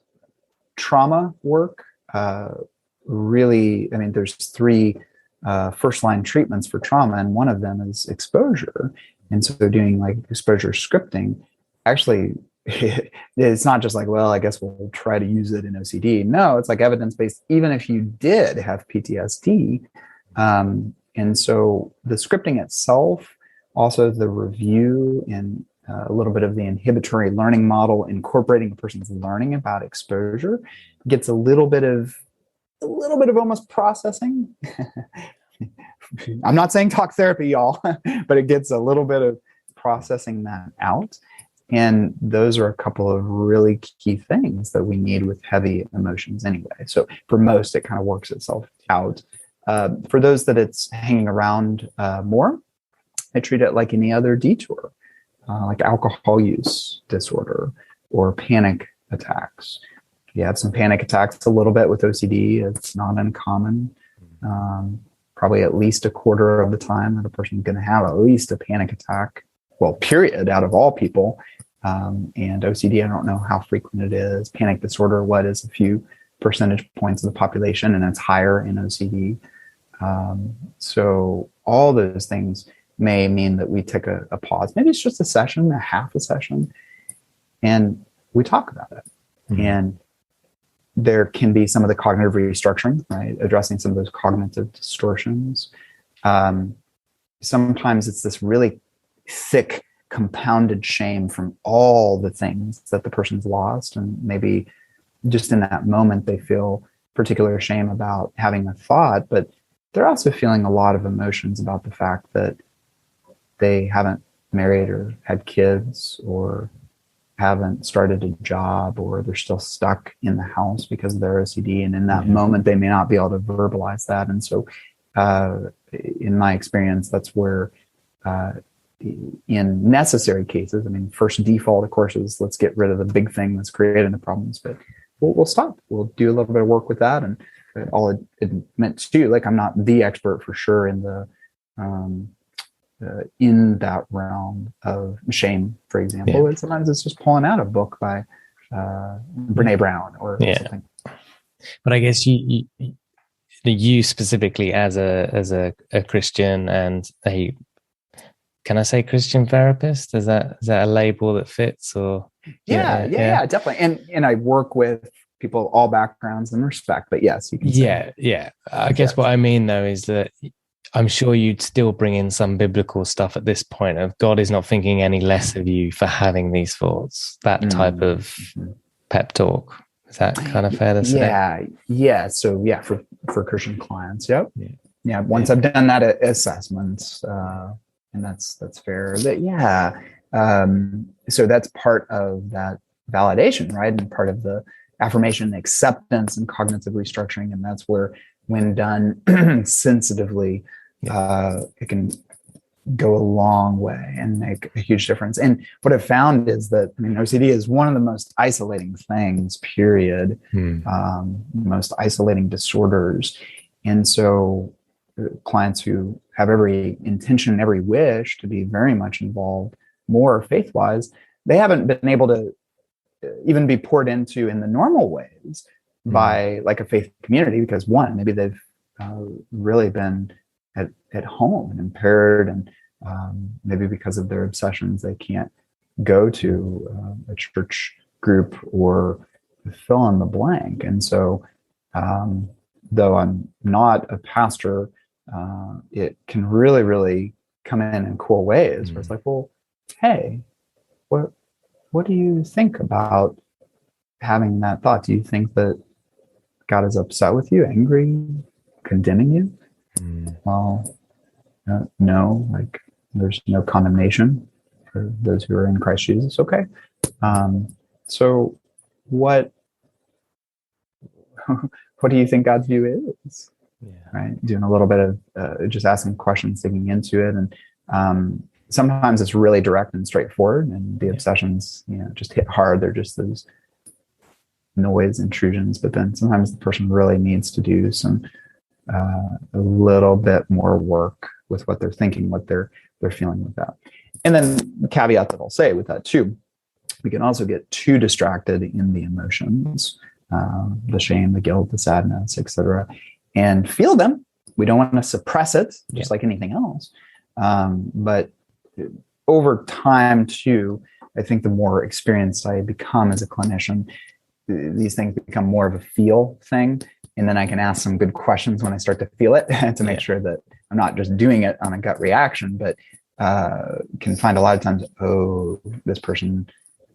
trauma work really, there's 3 first-line treatments for trauma, and one of them is exposure. And so doing like exposure scripting, actually, it's not just like, well, I guess we'll try to use it in OCD. No, it's like evidence-based, even if you did have PTSD. And so the scripting itself, also the review and a little bit of the inhibitory learning model, incorporating a person's learning about exposure, gets a little bit of almost processing. I'm not saying talk therapy, y'all, but it gets a little bit of processing that out. And those are a couple of really key things that we need with heavy emotions anyway. So for most, it kind of works itself out. For those that it's hanging around more, I treat it like any other detour, like alcohol use disorder or panic attacks. You have some panic attacks a little bit with OCD. It's not uncommon. Probably at least a quarter of the time that a person is going to have at least a panic attack, well, period, out of all people. And OCD, I don't know how frequent it is. Panic disorder, what is a few percentage points of the population, and it's higher in OCD. So all those things may mean that we take a pause. Maybe it's just a session, a half a session, and we talk about it. Mm-hmm. And there can be some of the cognitive restructuring, right? Addressing some of those cognitive distortions. Sometimes it's this really thick, compounded shame from all the things that the person's lost. And maybe just in that moment, they feel particular shame about having a thought, but they're also feeling a lot of emotions about the fact that they haven't married or had kids or haven't started a job, or they're still stuck in the house because of their OCD. And in that moment, they may not be able to verbalize that. And so in my experience, that's where in necessary cases, I mean, first default, of course, is let's get rid of the big thing that's creating the problems, but we'll stop. We'll do a little bit of work with that. And I'll admit too, like, I'm not the expert for sure in the in that realm of shame, for example. And sometimes it's just pulling out a book by Brene Brown or something. But I guess you specifically as a Christian and can I say Christian therapist? Is that a label that fits? Or yeah, definitely. And I work with people of all backgrounds and respect, but yes, you can say. I guess what I mean though is that I'm sure you'd still bring in some biblical stuff at this point of God is not thinking any less of you for having these thoughts, that type of pep talk. Is that kind of fair to say? Yeah. So for Christian clients, once I've done that assessment, and that's fair. So that's part of that validation, right? And part of the affirmation, acceptance, and cognitive restructuring. And that's where, when done sensitively, it can go a long way and make a huge difference. And what I've found is that, I mean, OCD is one of the most isolating things, period, most isolating disorders. And so clients who have every intention, every wish to be very much involved more faith-wise, they haven't been able to even be poured into in the normal ways by like a faith community, because one, maybe they've really been at home and impaired, and maybe because of their obsessions, they can't go to a church group or fill in the blank. And so, though I'm not a pastor, it can really, really come in cool ways where it's like, well, hey, what do you think about having that thought? Do you think that God is upset with you, angry, condemning you? Well, no, like, there's no condemnation for those who are in Christ Jesus. Okay. So what do you think God's view is? Right. Doing a little bit of just asking questions, digging into it. And sometimes it's really direct and straightforward, and the obsessions, just hit hard. They're just those noise intrusions. But then sometimes the person really needs to do some a little bit more work with what they're thinking, what they're feeling with that. And then the caveat that I'll say with that too, we can also get too distracted in the emotions, the shame, the guilt, the sadness, etc., and feel them. We don't want to suppress it, just like anything else. But over time too, I think the more experienced I become as a clinician, these things become more of a feel thing. And then I can ask some good questions when I start to feel it to make sure that I'm not just doing it on a gut reaction, but can find a lot of times, this person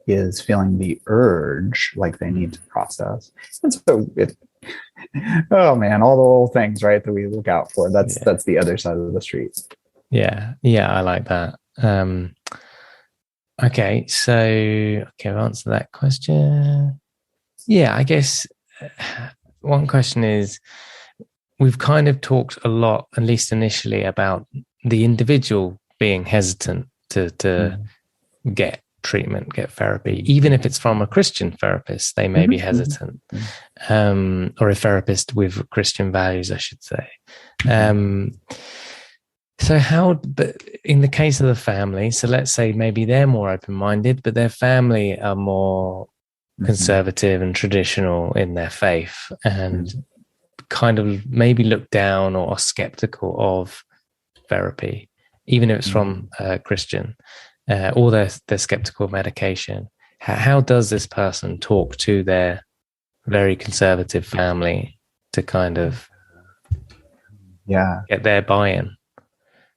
is feeling the urge, like they need to process. And so all the little things, right, that we look out for. That's the other side of the street. Yeah, I like that. Okay, I've answered that question. Yeah, I guess one question is, we've kind of talked a lot, at least initially, about the individual being hesitant to get treatment, get therapy. Even if it's from a Christian therapist, they may be hesitant, or a therapist with Christian values, I should say. But in the case of the family, so let's say maybe they're more open-minded, but their family are more conservative and traditional in their faith, and kind of maybe look down or are skeptical of therapy, even if it's from a Christian, or they're skeptical of medication. How does this person talk to their very conservative family to kind of get their buy-in?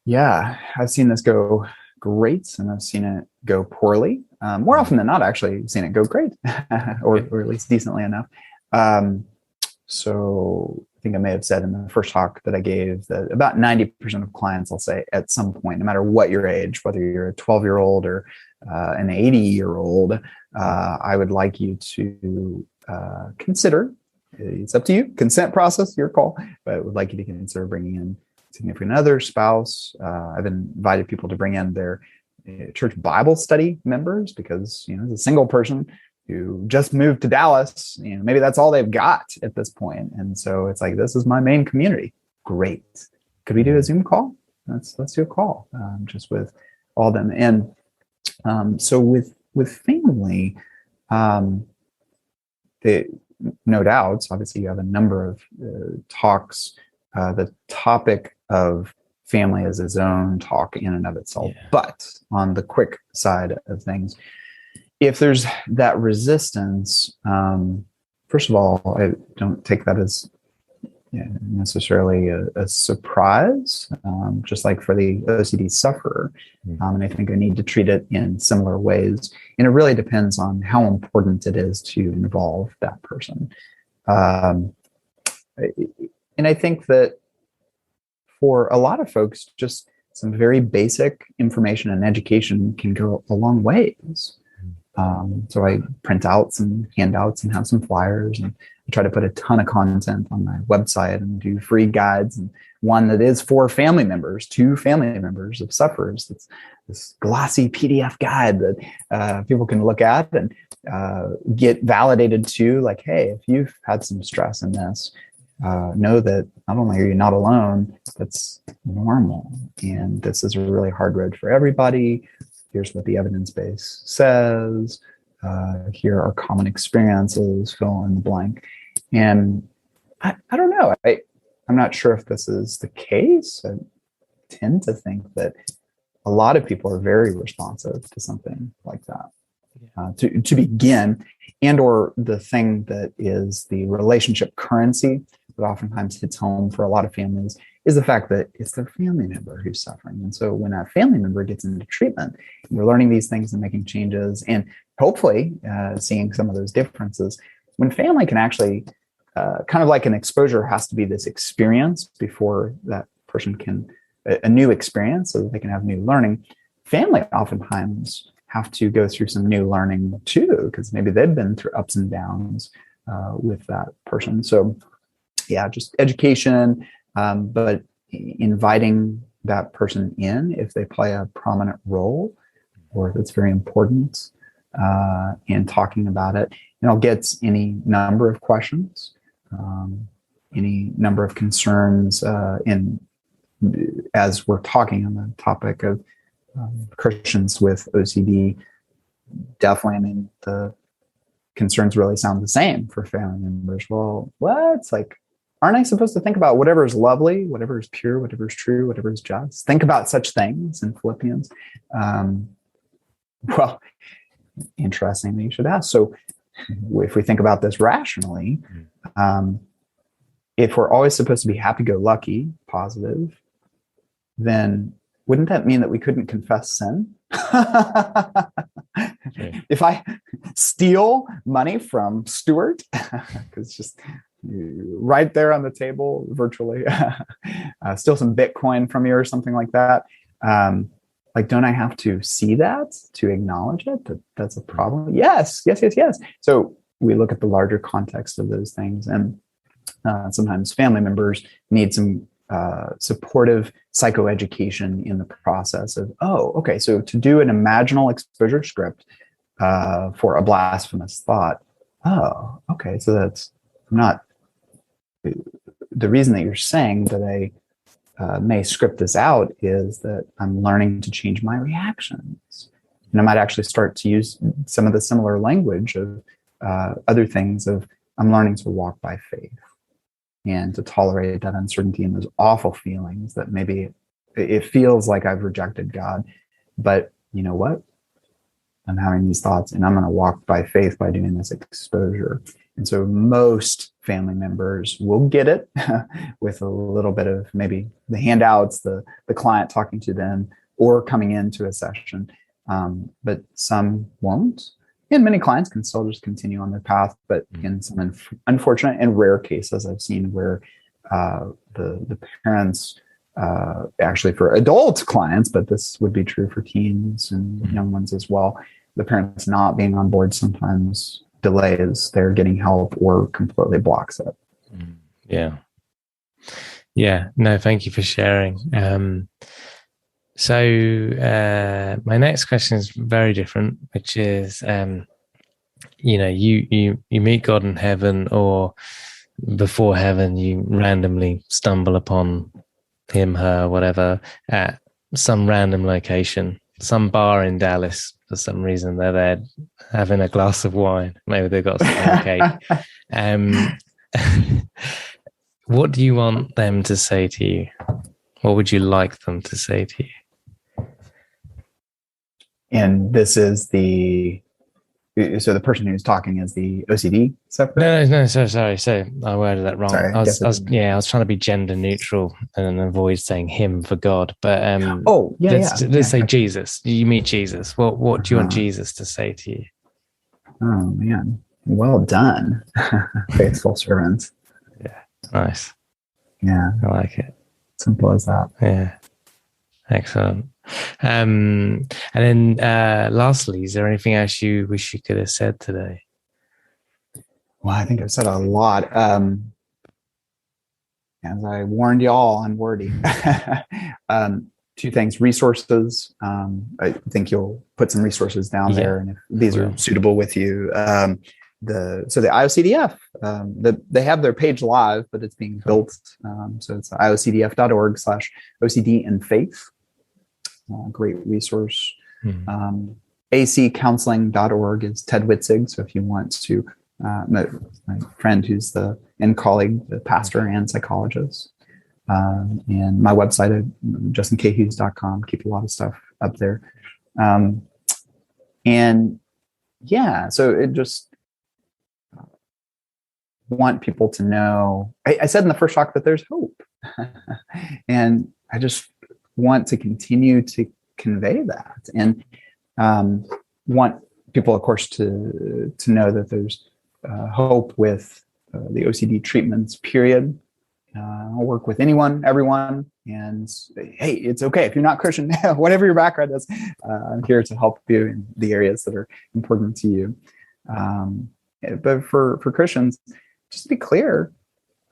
Yeah, I've seen this go great, and I've seen it go poorly. More often than not, actually, I've seen it go great, or at least decently enough. So I think I may have said in the first talk that I gave that about 90% of clients, I'll say at some point, no matter what your age, whether you're a 12-year-old or an 80-year-old, I would like you to consider, it's up to you, consent process, your call, but I would like you to consider bringing in significant other, spouse. I've invited people to bring in their church Bible study members because, as a single person who just moved to Dallas, maybe that's all they've got at this point. And so it's like, this is my main community. Great. Could we do a Zoom call? Let's do a call just with all of them. And so with family, no doubt, obviously you have a number of talks. The topic of family is its own talk in and of itself. Yeah. But on the quick side of things, if there's that resistance, first of all, I don't take that as necessarily a surprise, just like for the OCD sufferer. And I think I need to treat it in similar ways. And it really depends on how important it is to involve that person. And I think that for a lot of folks, just some very basic information and education can go a long ways. So I print out some handouts and have some flyers, and I try to put a ton of content on my website and do free guides, and one that is for family members, to family members of sufferers. It's this glossy PDF guide that people can look at and get validated to, like, hey, if you've had some stress in this, know that not only are you not alone, that's normal. And this is a really hard road for everybody. Here's what the evidence base says. Here are common experiences, fill in the blank. And I don't know. I'm not sure if this is the case. I tend to think that a lot of people are very responsive to something like that. To begin, and or the thing that is the relationship currency that oftentimes hits home for a lot of families is the fact that it's their family member who's suffering. And so when a family member gets into treatment, they're learning these things and making changes, and hopefully seeing some of those differences. When family can actually, kind of like an exposure has to be this experience before that person can, a new experience so that they can have new learning. Family oftentimes have to go through some new learning too, because maybe they've been through ups and downs with that person. So yeah, just education, but inviting that person in if they play a prominent role or if it's very important, and talking about it. I'll get any number of questions, any number of concerns as we're talking on the topic of Christians with OCD. Definitely, I mean, the concerns really sound the same for family members. Well, what? It's like, aren't I supposed to think about whatever is lovely, whatever is pure, whatever is true, whatever is just? Think about such things in Philippians. Well, interesting that you should ask. So if we think about this rationally, if we're always supposed to be happy-go-lucky, positive, then wouldn't that mean that we couldn't confess sin? If I steal money from Stuart, because it's just right there on the table virtually, steal some Bitcoin from you or something like that, like, don't I have to see that to acknowledge it, that that's a problem? Yes. So we look at the larger context of those things. And Sometimes family members need some supportive psychoeducation in the process of, oh, okay, so to do an imaginal exposure script for a blasphemous thought, oh, okay, so that's not the reason that you're saying that I may script this out is that I'm learning to change my reactions. And I might actually start to use some of the similar language of other things of I'm learning to walk by faith and to tolerate that uncertainty and those awful feelings that maybe it feels like I've rejected God. But you know what? I'm having these thoughts and I'm going to walk by faith by doing this exposure. And so most family members will get it with a little bit of maybe the handouts, the client talking to them or coming into a session. But some won't. And many clients can still just continue on their path. But in some unfortunate and rare cases, I've seen where the parents, actually for adult clients, but this would be true for teens and young ones as well, the parents not being on board sometimes delays their getting help or completely blocks it. Yeah. No, thank you for sharing. So my next question is very different, which is, you meet God in heaven, or before heaven, you randomly stumble upon him, her, whatever, at some random location, some bar in Dallas. For some reason, they're there having a glass of wine. Maybe they've got some cake. What do you want them to say to you? What would you like them to say to you? And this is so the person who's talking is the OCD sufferer? No, so sorry. So I worded that wrong. Sorry, I was trying to be gender neutral and avoid saying him for God. But let's say Jesus. You meet Jesus. What do you want Jesus to say to you? Oh man, well done, faithful servant. Yeah, nice. Yeah, I like it. Simple as that. Yeah, excellent. And then lastly, is there anything else you wish you could have said today? Well, I think I've said a lot. As I warned y'all, I'm wordy. Two things: resources. I think you'll put some resources down there, and if these are suitable with you, the IOCDF, they have their page live, but it's being built. So it's iocdf.org/OCD and faith. Great resource. accounseling.org is Ted Witzig. So if you want to, my friend who's and colleague, the pastor and psychologist, and my website at justinkhughes.com, keep a lot of stuff up there. And yeah, so it just want people to know, I said in the first talk that there's hope. And I just want to continue to convey that and want people, of course, to know that there's hope with the OCD treatments, period. I'll work with anyone, everyone, and hey, it's okay if you're not Christian, whatever your background is. I'm here to help you in the areas that are important to you. But for Christians, just be clear.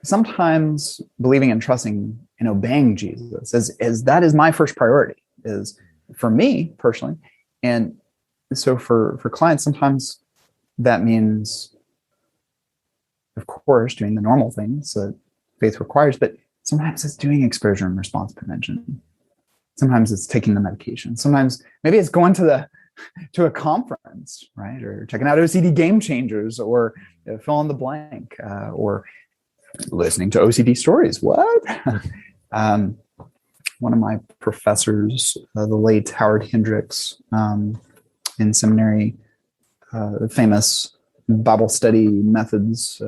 Sometimes believing and trusting and obeying Jesus as that is my first priority, is for me personally. And so for clients, sometimes that means, of course, doing the normal things that faith requires, but sometimes it's doing exposure and response prevention. Sometimes it's taking the medication. Sometimes maybe it's going to a conference, right? Or checking out OCD Game Changers, or fill in the blank, or listening to OCD stories. What? One of my professors, the late Howard Hendricks, in seminary, famous Bible study methods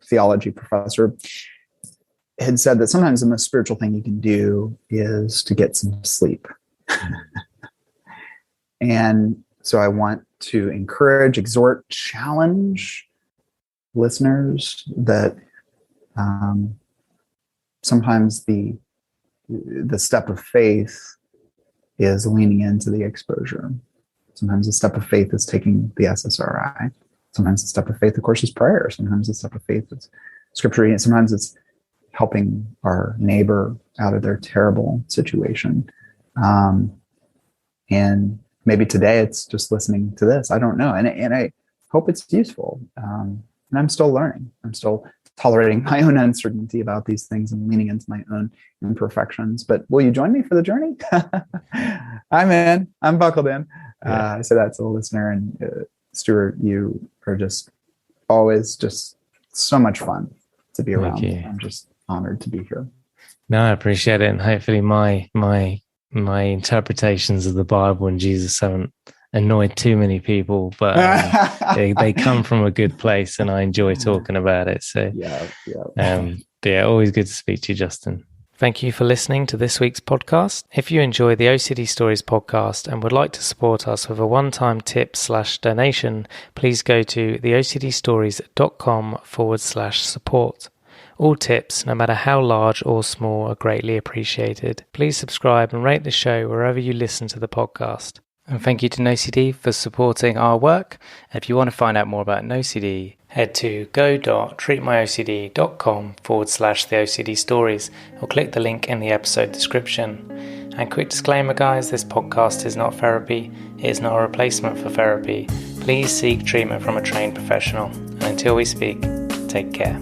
theology professor, had said that sometimes the most spiritual thing you can do is to get some sleep. And so I want to encourage, exhort, challenge listeners that sometimes the step of faith is leaning into the exposure. Sometimes the step of faith is taking the SSRI. Sometimes the step of faith, of course, is prayer. Sometimes the step of faith is scripture reading. Sometimes it's helping our neighbor out of their terrible situation. And maybe today it's just listening to this. I don't know. And I hope it's useful. And I'm still learning. I'm still tolerating my own uncertainty about these things and leaning into my own imperfections. But will you join me for the journey? I'm in. I'm buckled in. I say that to the listener. And Stuart, you are just always just so much fun to be around. I'm just honored to be here. No, I appreciate it. And hopefully my interpretations of the Bible and Jesus haven't annoyed too many people, but they come from a good place and I enjoy talking about it. So always good to speak to you, Justin. Thank you for listening to this week's podcast. If you enjoy the OCD Stories podcast and would like to support us with a one-time tip/donation, please go to theocdstories.com/support. All tips, no matter how large or small, are greatly appreciated. Please subscribe and rate the show wherever you listen to the podcast. And thank you to NoCD for supporting our work. If you want to find out more about NoCD, head to go.treatmyocd.com/theOCD stories or click the link in the episode description. And quick disclaimer, guys, this podcast is not therapy. It is not a replacement for therapy. Please seek treatment from a trained professional. And until we speak, take care.